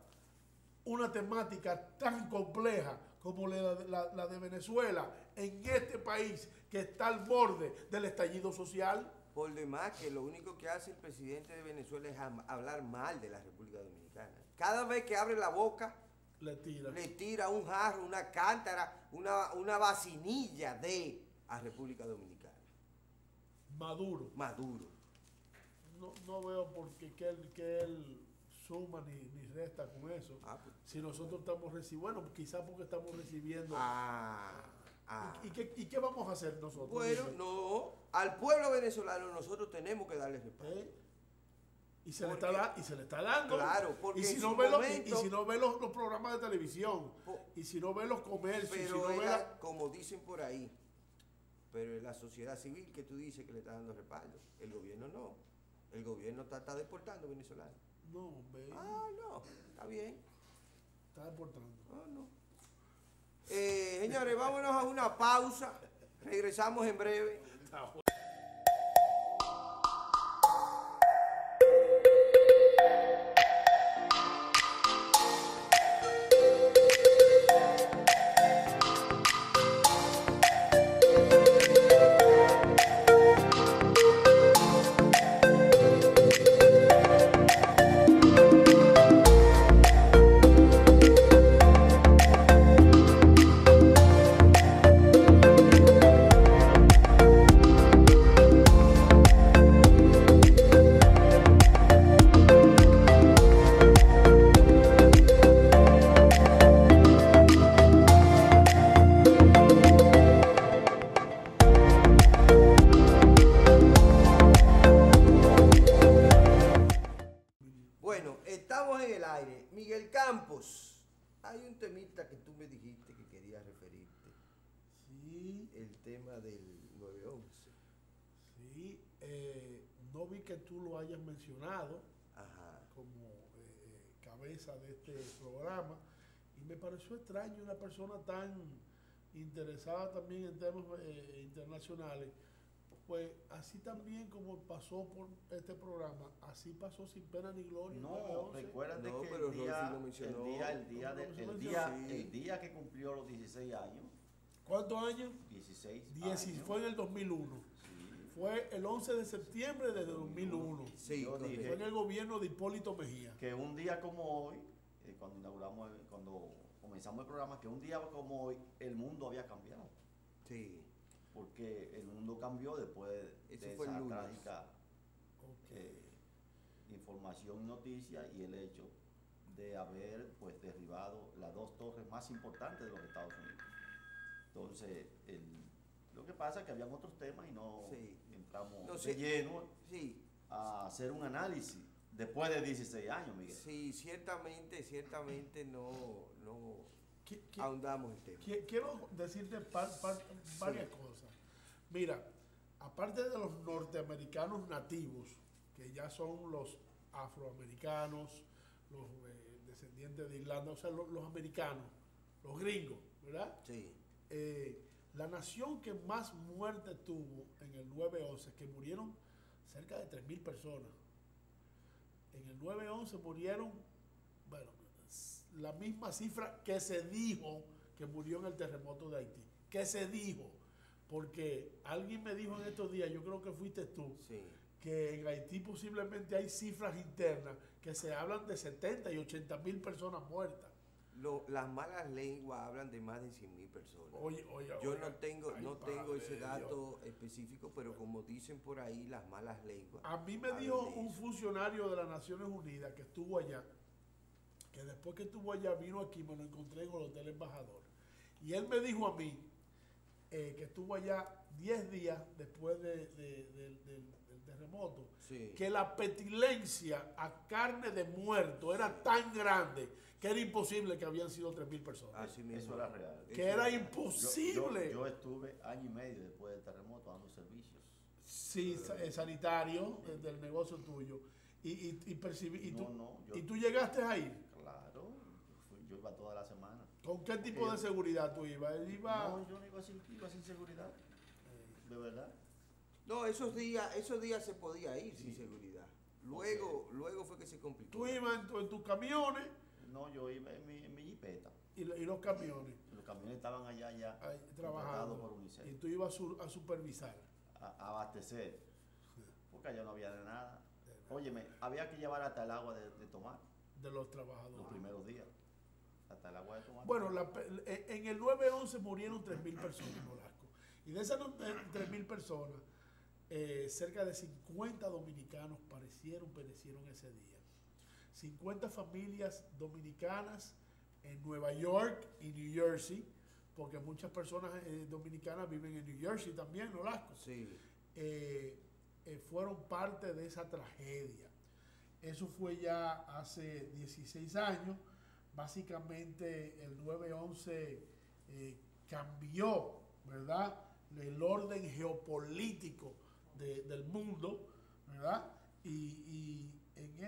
Speaker 3: una temática tan compleja como la de Venezuela en este país que está al borde del estallido social.
Speaker 1: Por demás, que lo único que hace el presidente de Venezuela es hablar mal de la República Dominicana. Cada vez que abre la boca,
Speaker 3: Le
Speaker 1: tira un jarro, una cántara, una vacinilla a República Dominicana.
Speaker 3: Maduro. No veo por qué que él suma ni resta con eso.
Speaker 1: Pues.
Speaker 3: Si nosotros estamos recibiendo, bueno, quizás porque estamos recibiendo. ¿Y qué vamos a hacer nosotros?
Speaker 1: Bueno, no, al pueblo venezolano nosotros tenemos que darle respaldo.
Speaker 3: Y se le está dando.
Speaker 1: Claro, porque
Speaker 3: y si
Speaker 1: en
Speaker 3: no
Speaker 1: su
Speaker 3: ve
Speaker 1: momento-
Speaker 3: los programas de televisión, y si no ve los comercios,
Speaker 1: Pero
Speaker 3: si no ve
Speaker 1: como dicen por ahí, pero es la sociedad civil que tú dices que le está dando respaldo. El gobierno no. El gobierno está deportando venezolanos.
Speaker 3: No, ve,
Speaker 1: No, está bien.
Speaker 3: está deportando.
Speaker 1: No. Señores, vámonos a una pausa. Regresamos en breve. Bueno, estamos en el aire. Miguel Campos, hay un temita que tú me dijiste que querías referirte.
Speaker 3: Sí,
Speaker 1: El tema del 911.
Speaker 3: sí. No vi que tú lo hayas mencionado
Speaker 1: Ajá.
Speaker 3: como cabeza de este programa, y me pareció extraño una persona tan interesada también en temas internacionales, pues así también como pasó por este programa, así pasó sin pena ni gloria.
Speaker 2: No,
Speaker 3: 9/11.
Speaker 2: recuérdate
Speaker 1: No,
Speaker 2: que
Speaker 1: pero Rolfi lo mencionó.
Speaker 3: Sí.
Speaker 2: el día que cumplió los 16 años,
Speaker 3: ¿Cuántos años?
Speaker 2: 16
Speaker 3: 10,
Speaker 2: años,
Speaker 3: fue en el 2001.
Speaker 2: sí,
Speaker 3: Fue el 11 de septiembre de 2001.
Speaker 1: Sí,
Speaker 2: yo
Speaker 1: correcto.
Speaker 2: dije
Speaker 3: Fue en el gobierno de Hipólito Mejía.
Speaker 2: que un día como hoy, cuando comenzamos el programa, que un día como hoy el mundo había cambiado,
Speaker 1: Sí.
Speaker 2: porque el mundo cambió después
Speaker 1: Ese
Speaker 2: de
Speaker 1: fue el
Speaker 2: esa
Speaker 1: lunes.
Speaker 2: trágica
Speaker 3: Ok.
Speaker 2: información y noticia y el hecho de haber pues derribado las dos torres más importantes de los Estados Unidos. Entonces, lo que pasa es que habían otros temas y no
Speaker 1: Sí.
Speaker 2: entramos
Speaker 1: No
Speaker 2: de
Speaker 1: sé.
Speaker 2: lleno
Speaker 1: Sí,
Speaker 2: a hacer un análisis después de 16 años, Miguel.
Speaker 1: sí, ciertamente no
Speaker 3: ¿Qué- qué-
Speaker 1: ahondamos el tema.
Speaker 3: Quiero decirte varias cosas. Mira, aparte de los norteamericanos nativos, que ya son los afroamericanos, los descendientes de Irlanda, o sea, los americanos, los gringos, ¿verdad?
Speaker 1: Sí,
Speaker 3: La nación que más muerte tuvo en el 9/11, que murieron cerca de 3.000 personas. En el 9/11 murieron, bueno, la misma cifra que se dijo que murió en el terremoto de Haití. Que se dijo. Porque alguien me dijo en estos días, yo creo que fuiste tú,
Speaker 1: Sí.
Speaker 3: que en Haití posiblemente hay cifras internas que se hablan de 70 y 80.000 personas muertas.
Speaker 1: Las malas lenguas hablan de más de 100.000 personas.
Speaker 3: Oye,
Speaker 1: Yo no tengo,
Speaker 3: ay,
Speaker 1: no tengo
Speaker 3: padre
Speaker 1: ese
Speaker 3: de
Speaker 1: dato específico, pero como dicen por ahí las malas lenguas.
Speaker 3: A mí me
Speaker 1: hablan
Speaker 3: dijo
Speaker 1: de
Speaker 3: un
Speaker 1: eso.
Speaker 3: funcionario de las Naciones Unidas que estuvo allá, que después que estuvo allá vino aquí, me lo encontré en el Hotel Embajador. Y él me dijo a mí que estuvo allá 10 días después del terremoto,
Speaker 1: Sí.
Speaker 3: que la petilencia a carne de muerto era tan grande que era imposible que habían sido 3.000 personas.
Speaker 1: Así mismo.
Speaker 2: Eso era real.
Speaker 3: Que era
Speaker 1: Eso
Speaker 3: imposible.
Speaker 2: Yo estuve año y medio después del terremoto dando servicios.
Speaker 3: Sí, sanitario del negocio tuyo. Y percibí. ¿Y tú llegaste a ir?
Speaker 2: Claro, yo iba toda la semana.
Speaker 3: ¿Con qué tipo de seguridad tú ibas? Él iba.
Speaker 2: No, yo no iba sin seguridad. De verdad.
Speaker 1: No, esos días se podía ir sin seguridad. Luego fue que se complicó.
Speaker 3: Tú ibas en tus camiones
Speaker 2: No, yo iba en mi jipeta.
Speaker 3: y los camiones
Speaker 2: Los camiones estaban allá ya
Speaker 3: ahí,
Speaker 2: contratados
Speaker 3: trabajando.
Speaker 2: por UNICEF.
Speaker 3: Y tú ibas a supervisar.
Speaker 2: A abastecer. Porque allá no había de nada. Óyeme, había que llevar hasta el agua de tomar
Speaker 3: De los trabajadores.
Speaker 2: los primeros días. Hasta el agua de tomar.
Speaker 3: Bueno, en el 9/11 murieron 3.000 personas en Olasco. Y de esas 3.000 personas, cerca de 50 dominicanos perecieron ese día. 50 familias dominicanas en Nueva York y New Jersey, porque muchas personas dominicanas viven en New Jersey también, en Olasco.
Speaker 1: Sí.
Speaker 3: Fueron parte de esa tragedia. Eso fue ya hace 16 años. Básicamente el 9/11 cambió, ¿verdad?, el orden geopolítico del mundo, ¿verdad? Y en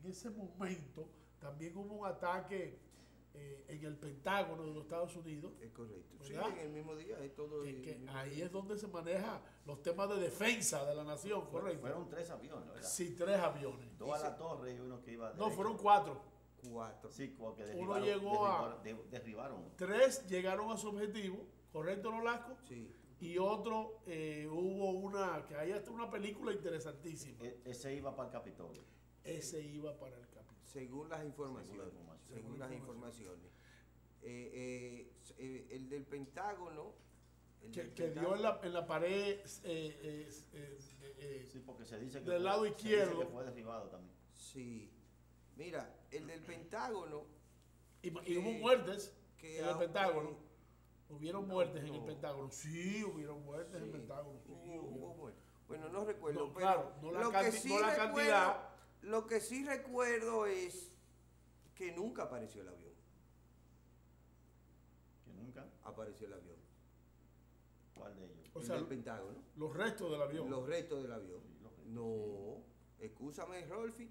Speaker 3: ese momento también hubo un ataque en el Pentágono de los Estados Unidos.
Speaker 1: Es correcto. Sí,
Speaker 3: ¿Verdad?
Speaker 1: en el mismo día es todo.
Speaker 3: Ahí es donde se maneja los temas de defensa de la nación, correcto.
Speaker 2: Fueron 3 aviones, ¿verdad?
Speaker 3: Sí, 3 aviones.
Speaker 2: 2 a la torre y uno que iba
Speaker 3: No,
Speaker 2: derecho.
Speaker 3: fueron 4.
Speaker 1: 4.
Speaker 2: Sí, porque
Speaker 3: Uno llegó
Speaker 2: derribaron.
Speaker 3: 3 llegaron a su objetivo, correcto, Nolasco.
Speaker 1: Sí.
Speaker 3: Y otro, hubo una, que hay hasta una película interesantísima.
Speaker 2: Ese iba para el Capitolio.
Speaker 3: Ese iba para el capítulo.
Speaker 1: Según las informaciones. Según las informaciones. El del Pentágono.
Speaker 3: Que dio en la pared
Speaker 2: Sí, porque se dice que
Speaker 3: del lado
Speaker 2: se dice
Speaker 3: izquierdo.
Speaker 2: que fue derribado también.
Speaker 1: Sí. Mira, el del Pentágono.
Speaker 3: Y hubo muertes
Speaker 1: que
Speaker 3: en el
Speaker 1: aunque-
Speaker 3: Pentágono. Hubieron muertes en el
Speaker 1: no.
Speaker 3: Pentágono. Sí, hubieron muertes en el
Speaker 1: Sí,
Speaker 3: Pentágono. Sí,
Speaker 1: hubo muertes. Bueno, no recuerdo,
Speaker 3: No,
Speaker 1: pero
Speaker 3: claro, no la
Speaker 1: lo
Speaker 3: canti-
Speaker 1: que sí
Speaker 3: no la
Speaker 1: recuerdo,
Speaker 3: cantidad.
Speaker 1: lo que sí recuerdo es que nunca apareció el avión.
Speaker 2: Que nunca.
Speaker 1: Apareció el avión.
Speaker 2: ¿Cuál de ellos?
Speaker 3: O
Speaker 1: El
Speaker 3: sea,
Speaker 1: del Pentágono.
Speaker 3: los restos del avión.
Speaker 1: Los restos del avión.
Speaker 2: Sí, los restos,
Speaker 1: No, escúchame, Rolfi.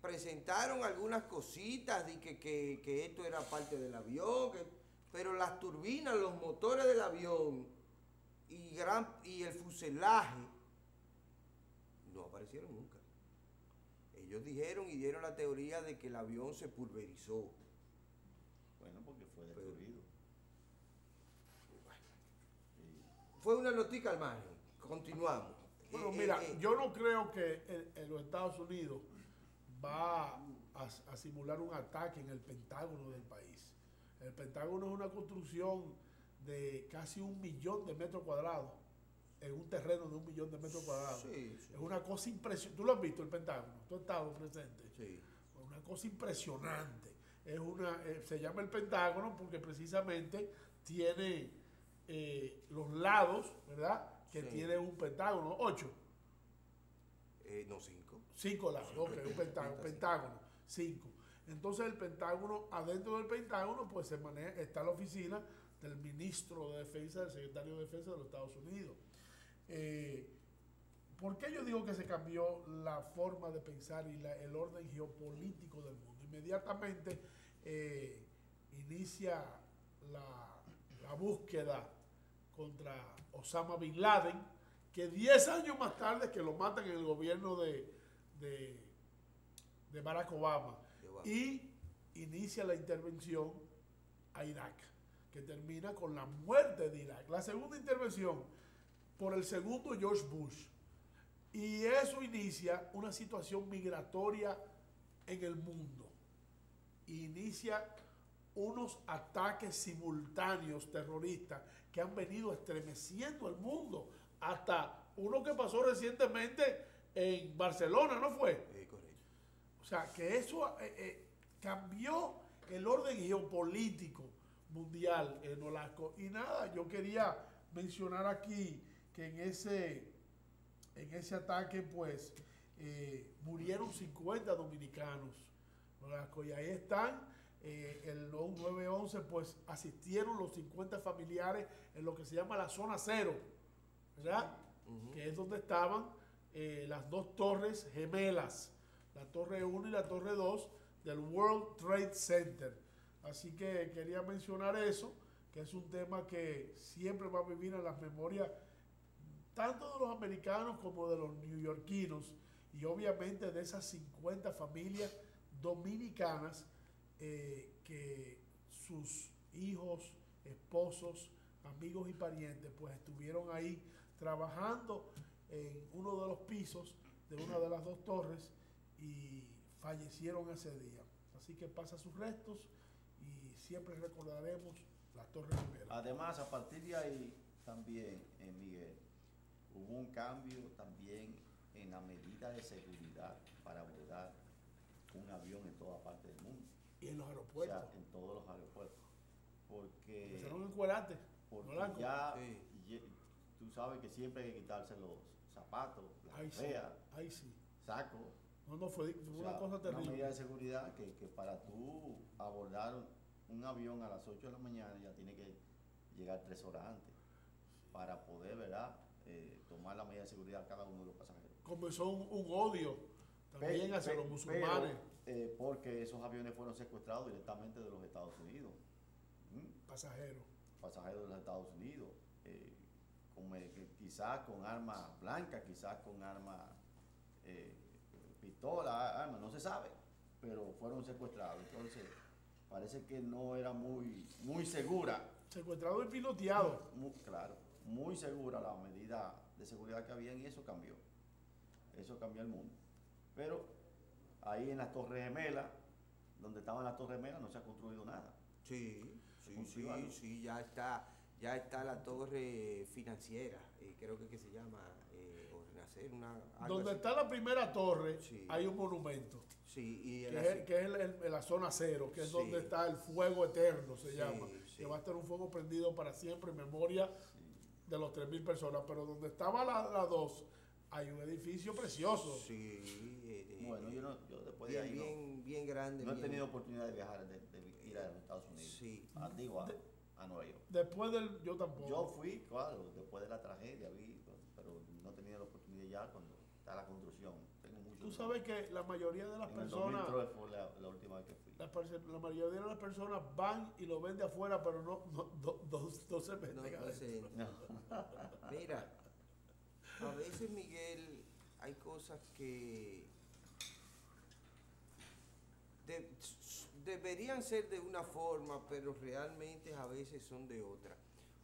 Speaker 1: Presentaron algunas cositas de que esto era parte del avión, pero las turbinas, los motores del avión y el fuselaje no aparecieron nunca. Ellos dijeron y dieron la teoría de que el avión se pulverizó.
Speaker 2: Bueno, porque fue destruido. Y
Speaker 1: Fue una notica al margen. Continuamos.
Speaker 3: Bueno, mira, yo no creo que en los Estados Unidos va a simular un ataque en el Pentágono del país. El Pentágono es una construcción de casi 1 millón de metros cuadrados, en un terreno de 1 millón de metros cuadrados.
Speaker 1: Sí, sí.
Speaker 3: Es una cosa impresionante. ¿Tú lo has visto, el Pentágono? ¿Tú has estado presente?
Speaker 1: Sí.
Speaker 3: Una cosa impresionante. Se llama el Pentágono porque precisamente tiene los lados, ¿verdad?, que
Speaker 1: Sí.
Speaker 3: tiene un pentágono, 8.
Speaker 1: No, 5.
Speaker 3: 5 lados, ok, un pentágono, 5. Entonces el Pentágono, adentro del Pentágono, pues se maneja, está la oficina del ministro de Defensa, del secretario de Defensa de los Estados Unidos. ¿Por qué yo digo que se cambió la forma de pensar y el orden geopolítico del mundo? Inmediatamente inicia la búsqueda contra Osama Bin Laden, que 10 años más tarde que lo matan en el gobierno de Barack Obama, y inicia la intervención a Irak, que termina con la muerte de Irak. La segunda intervención por el segundo George Bush, y eso inicia una situación migratoria en el mundo. Inicia unos ataques simultáneos terroristas que han venido estremeciendo el mundo. Hasta uno que pasó recientemente en Barcelona, ¿no fue?
Speaker 1: Correcto.
Speaker 3: O sea, que eso cambió el orden geopolítico mundial, Nolasco. Y nada, yo quería mencionar aquí que en ese ataque, pues, murieron 50 dominicanos, Nolasco, y ahí están. El 911, pues asistieron los 50 familiares en lo que se llama la zona cero, ¿verdad? Que es donde estaban las dos torres gemelas, la torre 1 y la torre 2 del World Trade Center. Así que quería mencionar eso, que es un tema que siempre va a vivir en las memorias tanto de los americanos como de los neoyorquinos, y obviamente de esas 50 familias dominicanas que sus hijos, esposos, amigos y parientes pues estuvieron ahí trabajando en uno de los pisos de una de las dos torres y fallecieron ese día. Así que pasa sus restos y siempre recordaremos las Torres Gemelas.
Speaker 2: Además, a partir de ahí también, Miguel, hubo un cambio también en la medida de seguridad para abordar un avión en toda parte del mundo.
Speaker 3: Y en los aeropuertos.
Speaker 2: O sea, en todos los aeropuertos. Porque
Speaker 3: empezaron en cuerate.
Speaker 2: Ya, tú sabes que siempre hay que quitarse los zapatos, la correa, saco.
Speaker 3: No, fue una cosa terrible.
Speaker 2: Una medida de seguridad que para tú abordar un avión a las 8 de la mañana ya tiene que llegar 3 horas antes para poder, ¿verdad?, tomar la medida de seguridad a cada uno de los pasajeros.
Speaker 3: Comenzó un odio también hacia los musulmanes.
Speaker 2: Porque esos aviones fueron secuestrados directamente de los Estados Unidos.
Speaker 3: Pasajeros
Speaker 2: de los Estados Unidos. Quizás con armas blancas, quizás con armas, pistola, armas, no se sabe, pero fueron secuestrados. Entonces, parece que no era muy segura.
Speaker 3: Secuestrado y piloteado.
Speaker 2: Claro, muy segura la medida de seguridad que había, y eso cambió. Eso cambió el mundo. Pero ahí en las Torres Gemelas, donde estaban las Torres Gemelas, no se ha construido nada.
Speaker 1: Sí, ya está la torre financiera, creo que se llama, o Renacer,
Speaker 3: donde
Speaker 1: así.
Speaker 3: Está la primera torre, hay un monumento.
Speaker 1: Sí, y
Speaker 3: que es la zona cero, que es donde está el fuego eterno, se llama. Que va a estar un fuego prendido para siempre en memoria de los 3.000 personas. Pero donde estaba la 2, hay un edificio precioso.
Speaker 1: Sí.
Speaker 2: Bueno, yo después de ahí
Speaker 1: bien grande.
Speaker 2: No he tenido oportunidad de viajar, de ir a los Estados Unidos.
Speaker 1: Sí.
Speaker 2: A Nueva York.
Speaker 3: Yo tampoco.
Speaker 2: Yo fui, claro, después de la tragedia, pero no he tenido la oportunidad ya cuando está la construcción. Tengo mucho.
Speaker 3: Tú sabes que la mayoría de las personas.
Speaker 2: En 2003 fue la última vez que fui.
Speaker 3: La mayoría de las personas van y lo ven de afuera, pero no se meten adentro.
Speaker 1: No. Mira, a veces, Miguel, hay cosas que deberían ser de una forma, pero realmente a veces son de otra.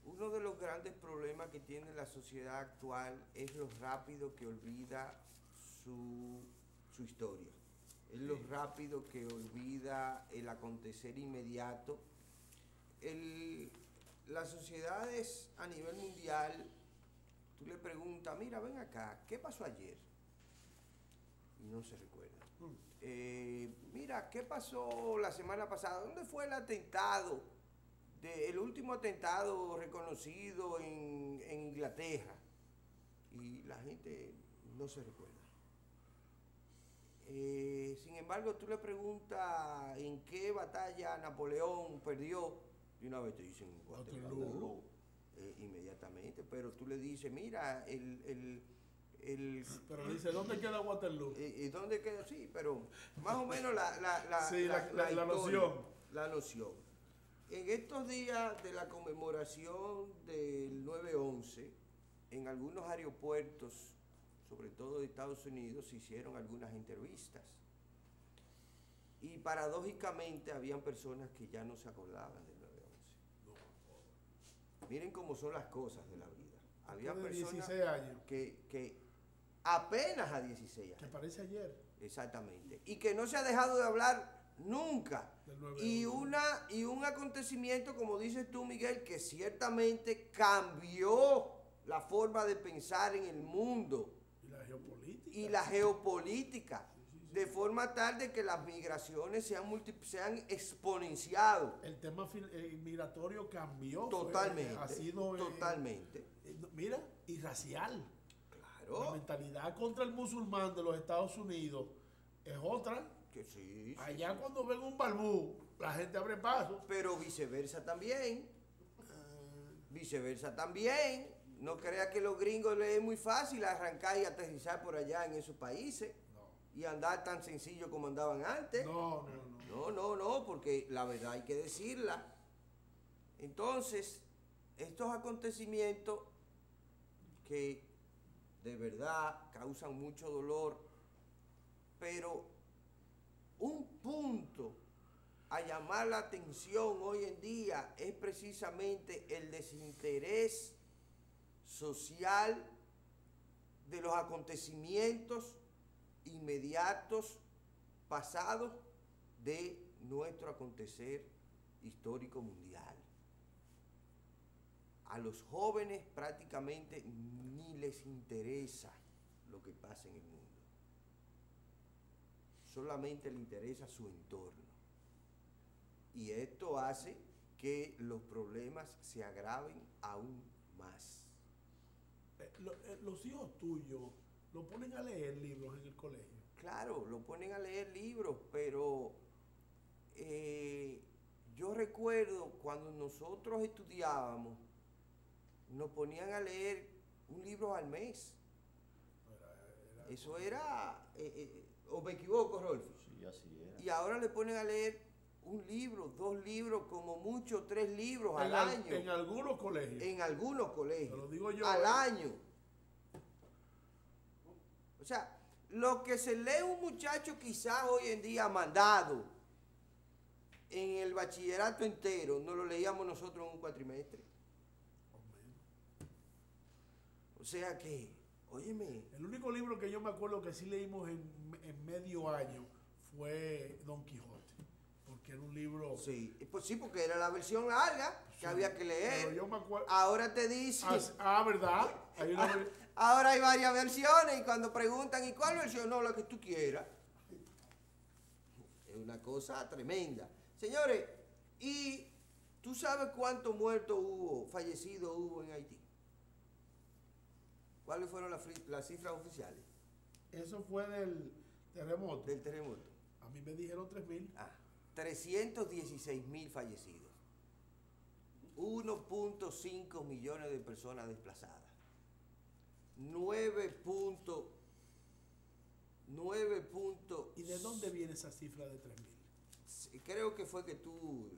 Speaker 1: Uno de los grandes problemas que tiene la sociedad actual es lo rápido que olvida su historia. Es lo rápido que olvida el acontecer inmediato. Las sociedades a nivel mundial, tú le preguntas, mira, ven acá, ¿qué pasó ayer? Y no se recuerda. Mira, ¿qué pasó la semana pasada? ¿Dónde fue el atentado? El último atentado reconocido en Inglaterra. Y la gente no se recuerda. Sin embargo, tú le preguntas en qué batalla Napoleón perdió, y una vez te dicen Waterloo, inmediatamente, pero tú le dices, mira,
Speaker 3: pero dice, ¿dónde queda Waterloo?
Speaker 1: ¿Y dónde queda? Sí, pero más o menos la
Speaker 3: noción.
Speaker 1: La noción. En estos días de la conmemoración del 9/11, en algunos aeropuertos, sobre todo de Estados Unidos, se hicieron algunas entrevistas. Y paradójicamente habían personas que ya no se acordaban del 9/11. Miren cómo son las cosas de la vida. Había
Speaker 3: de
Speaker 1: personas
Speaker 3: 16 años.
Speaker 1: que apenas a 16
Speaker 3: Que
Speaker 1: años.
Speaker 3: parece ayer.
Speaker 1: Exactamente. Y que no se ha dejado de hablar nunca.
Speaker 3: Del 9/11.
Speaker 1: Y un acontecimiento, como dices tú, Miguel, que ciertamente cambió la forma de pensar en el mundo
Speaker 3: Y la geopolítica.
Speaker 1: y la geopolítica, de forma tal de que las migraciones se han exponenciado.
Speaker 3: El tema migratorio cambió.
Speaker 1: Totalmente.
Speaker 3: Ha sido.
Speaker 1: Totalmente.
Speaker 3: Mira, y racial. La
Speaker 1: Claro.
Speaker 3: mentalidad contra el musulmán de los Estados Unidos es otra.
Speaker 1: Que sí.
Speaker 3: Allá cuando ven un balbú, la gente abre paso.
Speaker 1: Pero viceversa también. Viceversa también. No crea que los gringos les es muy fácil arrancar y aterrizar por allá en esos países y andar tan sencillo como andaban antes.
Speaker 3: No.
Speaker 1: No, porque la verdad hay que decirla. Entonces, estos acontecimientos que de verdad causan mucho dolor, pero un punto a llamar la atención hoy en día es precisamente el desinterés social de los acontecimientos inmediatos pasados de nuestro acontecer histórico mundial. A los jóvenes prácticamente ni les interesa lo que pasa en el mundo. Solamente le interesa su entorno. Y esto hace que los problemas se agraven aún más.
Speaker 3: Los hijos tuyos lo ponen a leer libros en el colegio.
Speaker 1: Claro, lo ponen a leer libros, pero yo recuerdo cuando nosotros estudiábamos, nos ponían a leer un libro al mes. Eso era, o me equivoco, Rolfo.
Speaker 2: Sí, así era.
Speaker 1: Y ahora le ponen a leer un libro, 2 libros, como mucho 3 libros al año.
Speaker 3: En algunos colegios.
Speaker 1: En algunos colegios.
Speaker 3: Te lo digo yo.
Speaker 1: Al año. O sea, lo que se lee un muchacho quizás hoy en día mandado en el bachillerato entero, no lo leíamos nosotros en un cuatrimestre. O sea que, óyeme.
Speaker 3: El único libro que yo me acuerdo que sí leímos en medio año fue Don Quijote. Porque era un libro.
Speaker 1: Sí, pues sí, porque era la versión larga que
Speaker 3: Sí,
Speaker 1: había que leer.
Speaker 3: pero yo me acuerdo.
Speaker 1: Ahora te dice.
Speaker 3: ¿Verdad? Hay una.
Speaker 1: Ahora hay varias versiones y cuando preguntan, ¿y cuál versión? No, la que tú quieras. Es una cosa tremenda. Señores, ¿y tú sabes cuántos muertos hubo, fallecidos hubo en Haití? ¿Cuáles fueron las cifras oficiales
Speaker 3: Eso fue del terremoto.
Speaker 1: del terremoto?
Speaker 3: A mí me dijeron 3.000.
Speaker 1: 316.000 fallecidos. 1.5 millones de personas desplazadas. 9.
Speaker 3: ¿Y de dónde viene esa cifra de 3.000?
Speaker 1: Creo que fue que tú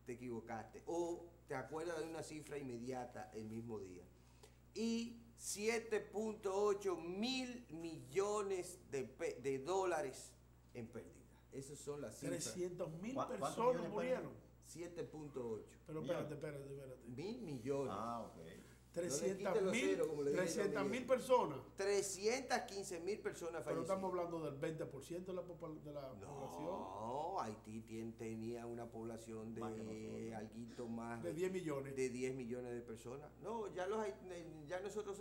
Speaker 1: te equivocaste o te acuerdas de una cifra inmediata el mismo día. Y 7.8 mil millones de dólares en pérdida. Esas son las cifras.
Speaker 3: 300.000
Speaker 2: ¿Cuántos
Speaker 3: personas
Speaker 2: millones
Speaker 3: murieron.
Speaker 1: 7.8
Speaker 3: Pero espérate.
Speaker 1: mil millones.
Speaker 2: Ah, ok.
Speaker 3: 300.000 personas.
Speaker 1: 315.000 personas
Speaker 3: Pero
Speaker 1: fallecidas.
Speaker 3: estamos hablando del 20% de la población.
Speaker 1: No, Haití tenía una población
Speaker 2: Más que
Speaker 1: de
Speaker 2: nosotros.
Speaker 1: alguito más
Speaker 3: De 10 millones.
Speaker 1: de 10 millones de personas. No, ya nosotros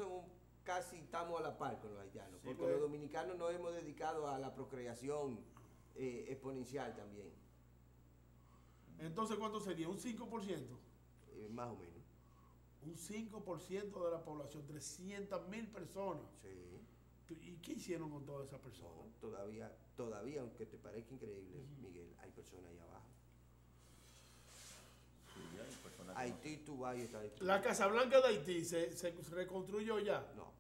Speaker 1: casi estamos a la par con los haitianos,
Speaker 2: Sí,
Speaker 1: porque
Speaker 3: pues.
Speaker 1: los dominicanos nos hemos dedicado a la procreación exponencial también,
Speaker 3: Entonces, ¿cuánto sería? ¿Un 5%?
Speaker 1: más o menos.
Speaker 3: Un 5% de la población, 300.000 personas.
Speaker 1: Sí.
Speaker 3: ¿Y qué hicieron con todas esas personas?
Speaker 1: No, todavía, aunque te parezca increíble, Miguel, hay personas ahí abajo.
Speaker 2: Sí, hay personas que
Speaker 1: Haití, tú vas y está destruido.
Speaker 3: La Casa Blanca de Haití se reconstruyó ya.
Speaker 1: No.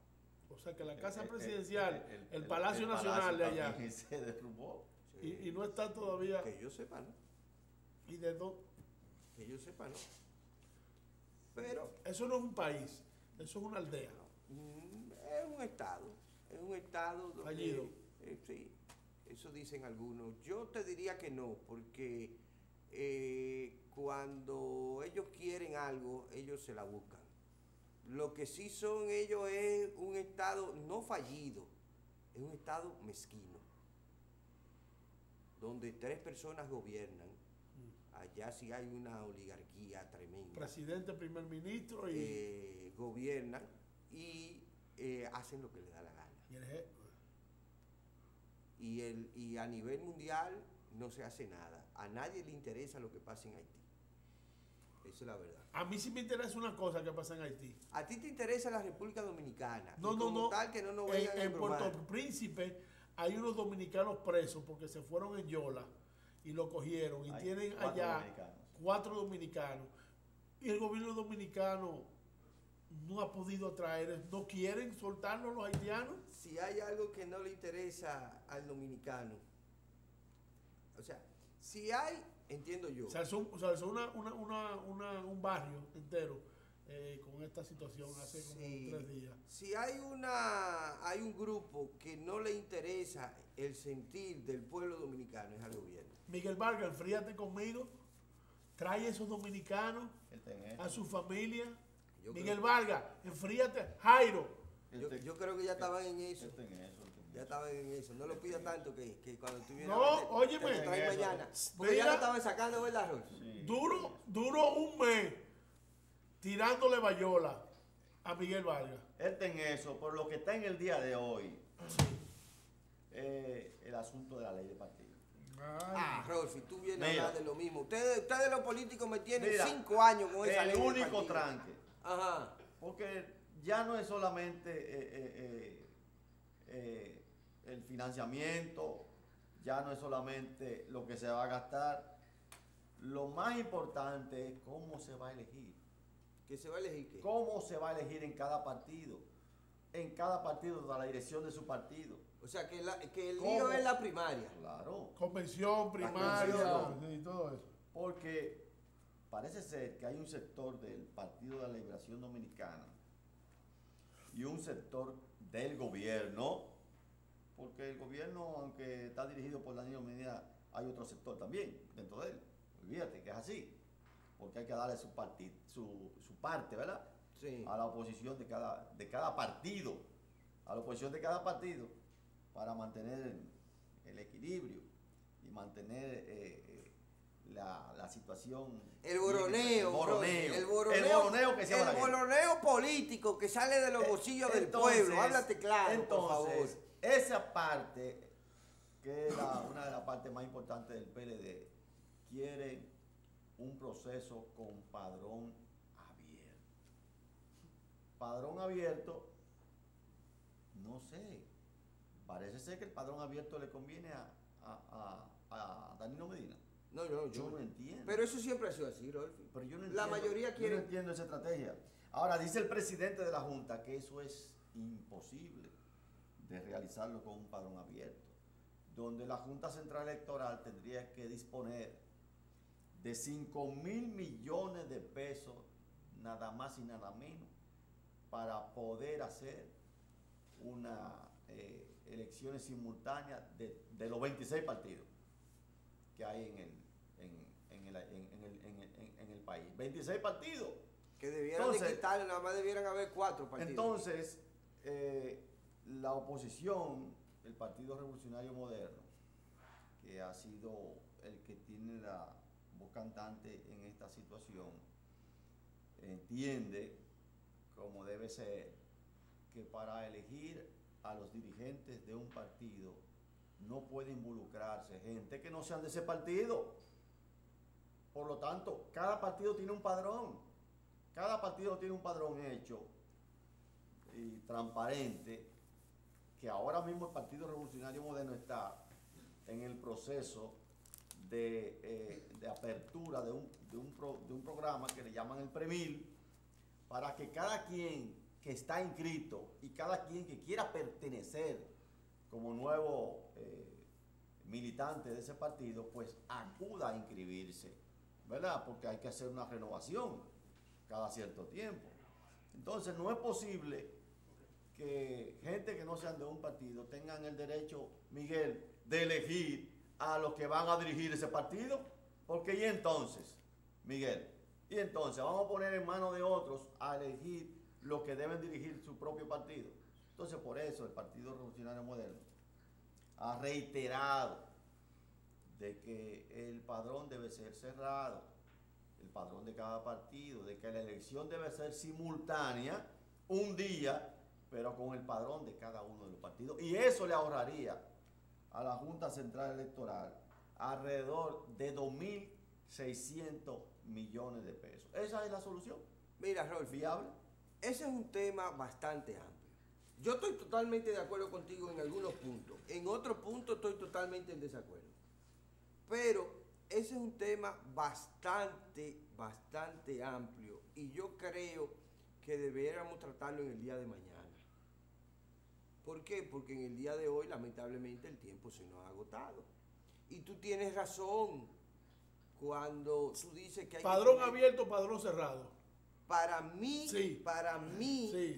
Speaker 3: O sea que la Casa
Speaker 2: el-
Speaker 3: Presidencial, el Palacio Nacional de allá,
Speaker 2: también se derrumbó.
Speaker 1: Sí.
Speaker 3: y no está todavía.
Speaker 1: Que yo sepa, ¿no?
Speaker 3: ¿Y de dónde?
Speaker 1: Que yo sepa, no. Pero
Speaker 3: Eso no es un país, eso es una aldea.
Speaker 1: es un estado. Es un estado donde...
Speaker 3: Fallido.
Speaker 1: Sí, eso dicen algunos. Yo te diría que no, porque cuando ellos quieren algo, ellos se la buscan. Lo que sí son ellos es un estado no fallido, es un estado mezquino, donde 3 personas gobiernan. Allá sí hay una oligarquía tremenda.
Speaker 3: Presidente, primer ministro y
Speaker 1: Gobiernan y hacen lo que les da la gana.
Speaker 3: y el jefe.
Speaker 1: Y a nivel mundial no se hace nada. A nadie le interesa lo que pasa en Haití. Esa es la verdad.
Speaker 3: A mí sí me interesa una cosa que pasa en Haití.
Speaker 1: A ti te interesa la República Dominicana.
Speaker 3: No,
Speaker 1: y
Speaker 3: no,
Speaker 1: como
Speaker 3: no.
Speaker 1: tal que no nos vengan a
Speaker 3: En
Speaker 1: embromar.
Speaker 3: Puerto Príncipe hay unos dominicanos presos porque se fueron en Yola y lo cogieron y
Speaker 2: Hay
Speaker 3: tienen
Speaker 2: 4
Speaker 3: allá
Speaker 2: dominicanos.
Speaker 3: 4 dominicanos. Y el gobierno dominicano no ha podido traer, no quieren soltarnos los haitianos.
Speaker 1: Si hay algo que no le interesa al dominicano, o sea, si hay, entiendo yo,
Speaker 3: Se alzó un barrio entero con esta situación hace como
Speaker 1: si,
Speaker 3: 3 días.
Speaker 1: si hay un grupo que no le interesa el sentir del pueblo dominicano, es al gobierno.
Speaker 3: Miguel Vargas, enfríate conmigo, trae esos dominicanos
Speaker 2: Él está en eso.
Speaker 3: a su familia.
Speaker 1: Yo
Speaker 3: Miguel
Speaker 1: creo-
Speaker 3: Vargas, enfríate. Jairo,
Speaker 1: Yo creo que ya estaban en eso.
Speaker 2: Él está en eso.
Speaker 1: Ya estaban en eso. No lo pidas tanto que cuando tú vienes
Speaker 3: No,
Speaker 1: a ver,
Speaker 3: óyeme.
Speaker 1: te lo traen
Speaker 2: Eso.
Speaker 1: mañana. Porque
Speaker 3: Mira.
Speaker 1: ya lo estaban sacando, ¿verdad, Rolf?
Speaker 2: Sí.
Speaker 3: duró un mes tirándole bayola a Miguel Vargas.
Speaker 2: Él está en eso, por lo que está en el día de hoy, el asunto de la ley de partido.
Speaker 1: Ah, Rolf, y tú vienes
Speaker 2: Mira.
Speaker 1: a hablar de lo mismo. Ustedes los políticos me tienen
Speaker 2: Mira,
Speaker 1: 5 años con esa ley
Speaker 2: el
Speaker 1: del
Speaker 2: único
Speaker 1: partido.
Speaker 2: tranque,
Speaker 1: Ajá.
Speaker 2: porque ya no es solamente el financiamiento, ya no es solamente lo que se va a gastar, lo más importante es cómo se va a elegir.
Speaker 1: Que se va a elegir qué.
Speaker 2: ¿Cómo se va a elegir en cada partido? En cada partido, de la dirección de su partido.
Speaker 1: O sea, que el
Speaker 2: ¿Cómo?
Speaker 1: lío es la primaria.
Speaker 2: Claro,
Speaker 3: Convención, primaria
Speaker 2: convención.
Speaker 3: y todo eso.
Speaker 2: porque parece ser que hay un sector del Partido de la Liberación Dominicana y un sector del gobierno, porque el gobierno, aunque está dirigido por Danilo Medina, hay otro sector también dentro de él. Olvídate que es así, porque hay que darle su parte, ¿verdad?
Speaker 1: Sí.
Speaker 2: A la oposición de cada partido, a la oposición de cada partido, para mantener el equilibrio y mantener la situación.
Speaker 1: El boroneo.
Speaker 2: El boroneo.
Speaker 1: El boroneo
Speaker 2: que se llama
Speaker 1: el
Speaker 2: la guerra.
Speaker 1: boroneo político que sale de los bolsillos del
Speaker 2: Entonces,
Speaker 1: pueblo. Háblate claro, por favor.
Speaker 2: Entonces, esa parte, que es una de las partes más importantes del PLD, quiere un proceso con padrón abierto. Padrón abierto, no sé. Parece ser que el padrón abierto le conviene a Danilo Medina.
Speaker 1: No, yo
Speaker 2: Yo no entiendo.
Speaker 1: Pero eso siempre ha sido así, Rolfi.
Speaker 2: Pero yo no
Speaker 1: La mayoría
Speaker 2: yo
Speaker 1: quiere-
Speaker 2: no entiendo esa estrategia. Ahora, dice el presidente de la Junta que eso es imposible de realizarlo con un padrón abierto, donde la Junta Central Electoral tendría que disponer de 5.000 millones de pesos, nada más y nada menos, para poder hacer una elecciones simultáneas de los 26 partidos que hay en el país. 26 partidos.
Speaker 1: Que debieran de
Speaker 2: Entonces-
Speaker 1: quitarle, nada más debieran haber 4 partidos.
Speaker 2: Entonces, la oposición, el Partido Revolucionario Moderno, que ha sido el que tiene la voz cantante en esta situación, entiende, como debe ser, que para elegir a los dirigentes de un partido no puede involucrarse gente que no sean de ese partido. Por lo tanto, cada partido tiene un padrón. Cada partido tiene un padrón hecho y transparente, que ahora mismo el Partido Revolucionario Moderno está en el proceso de apertura de un programa que le llaman el Premil, para que cada quien que está inscrito y cada quien que quiera pertenecer como nuevo militante de ese partido, pues acuda a inscribirse ¿verdad? Porque hay que hacer una renovación cada cierto tiempo. Entonces no es posible que gente que no sean de un partido tengan el derecho, Miguel, de elegir a los que van a dirigir ese partido. Porque y entonces, Miguel, y entonces vamos a poner en manos de otros a elegir los que deben dirigir su propio partido. Entonces por eso el Partido Revolucionario Moderno ha reiterado de que el padrón debe ser cerrado, el padrón de cada partido, de que la elección debe ser simultánea, un día, pero con el padrón de cada uno de los partidos. Y eso le ahorraría a la Junta Central Electoral alrededor de 2.600 millones de pesos. Esa es la solución.
Speaker 1: Mira, Rolf,
Speaker 2: ¿Viable?
Speaker 1: ese es un tema bastante amplio. Yo estoy totalmente de acuerdo contigo en algunos puntos. En otros puntos estoy totalmente en desacuerdo. Pero ese es un tema bastante amplio. Y yo creo que deberíamos tratarlo en el día de mañana. ¿Por qué? Porque en el día de hoy, lamentablemente, el tiempo se nos ha agotado. Y tú tienes razón cuando tú dices que hay
Speaker 3: Padrón
Speaker 1: que...
Speaker 3: abierto, padrón cerrado.
Speaker 1: Para mí,
Speaker 3: Sí.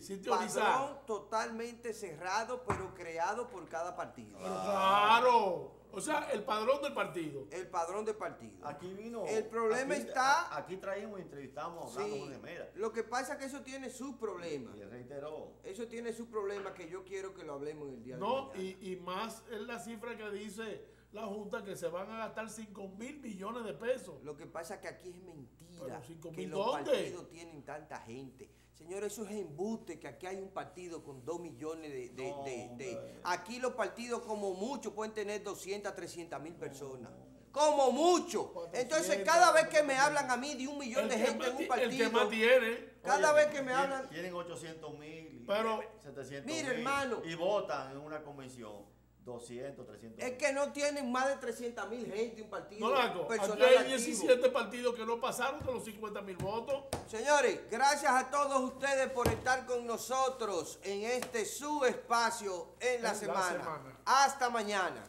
Speaker 3: Sí, teorizar.
Speaker 1: padrón totalmente cerrado, pero creado por cada partido.
Speaker 3: Pero claro. O sea, el padrón del partido.
Speaker 1: El padrón de partido.
Speaker 2: Aquí vino.
Speaker 1: El problema
Speaker 2: aquí,
Speaker 1: está...
Speaker 2: Aquí traímos y entrevistamos hablando
Speaker 1: Sí,
Speaker 2: con Gemera.
Speaker 1: lo que pasa es que eso tiene sus problemas.
Speaker 2: Y él reiteró.
Speaker 1: Eso tiene sus problemas que yo quiero que lo hablemos en el día de
Speaker 3: No,
Speaker 1: mañana.
Speaker 3: y más es la cifra que dice la Junta que se van a gastar 5.000 millones de pesos.
Speaker 1: Lo que pasa es que aquí es mentira
Speaker 3: Pero 5.000
Speaker 1: que los
Speaker 3: ¿dónde?
Speaker 1: partidos tienen tanta gente. Señores, eso es embuste, que aquí hay un partido con 2 millones de... Aquí los partidos como mucho pueden tener 200, 300 mil personas. Como mucho.
Speaker 3: 400,
Speaker 1: Entonces, cada vez que me hablan a mí de 1 millón de gente en un
Speaker 3: El que
Speaker 1: partido,
Speaker 3: más tiene.
Speaker 1: cada
Speaker 2: Oye,
Speaker 1: vez que me hablan...
Speaker 2: Tienen 800.000,
Speaker 3: Pero-
Speaker 2: 700.000.
Speaker 1: Mire, hermano.
Speaker 2: Y votan en una convención 200, 300.
Speaker 1: Es que no tienen más de 300 mil gente un partido
Speaker 3: No, Naco, aquí
Speaker 1: personal
Speaker 3: hay
Speaker 1: activo.
Speaker 3: 17 partidos que no pasaron de los 50.000 votos.
Speaker 1: Señores, gracias a todos ustedes por estar con nosotros en este su espacio en la semana. Hasta mañana.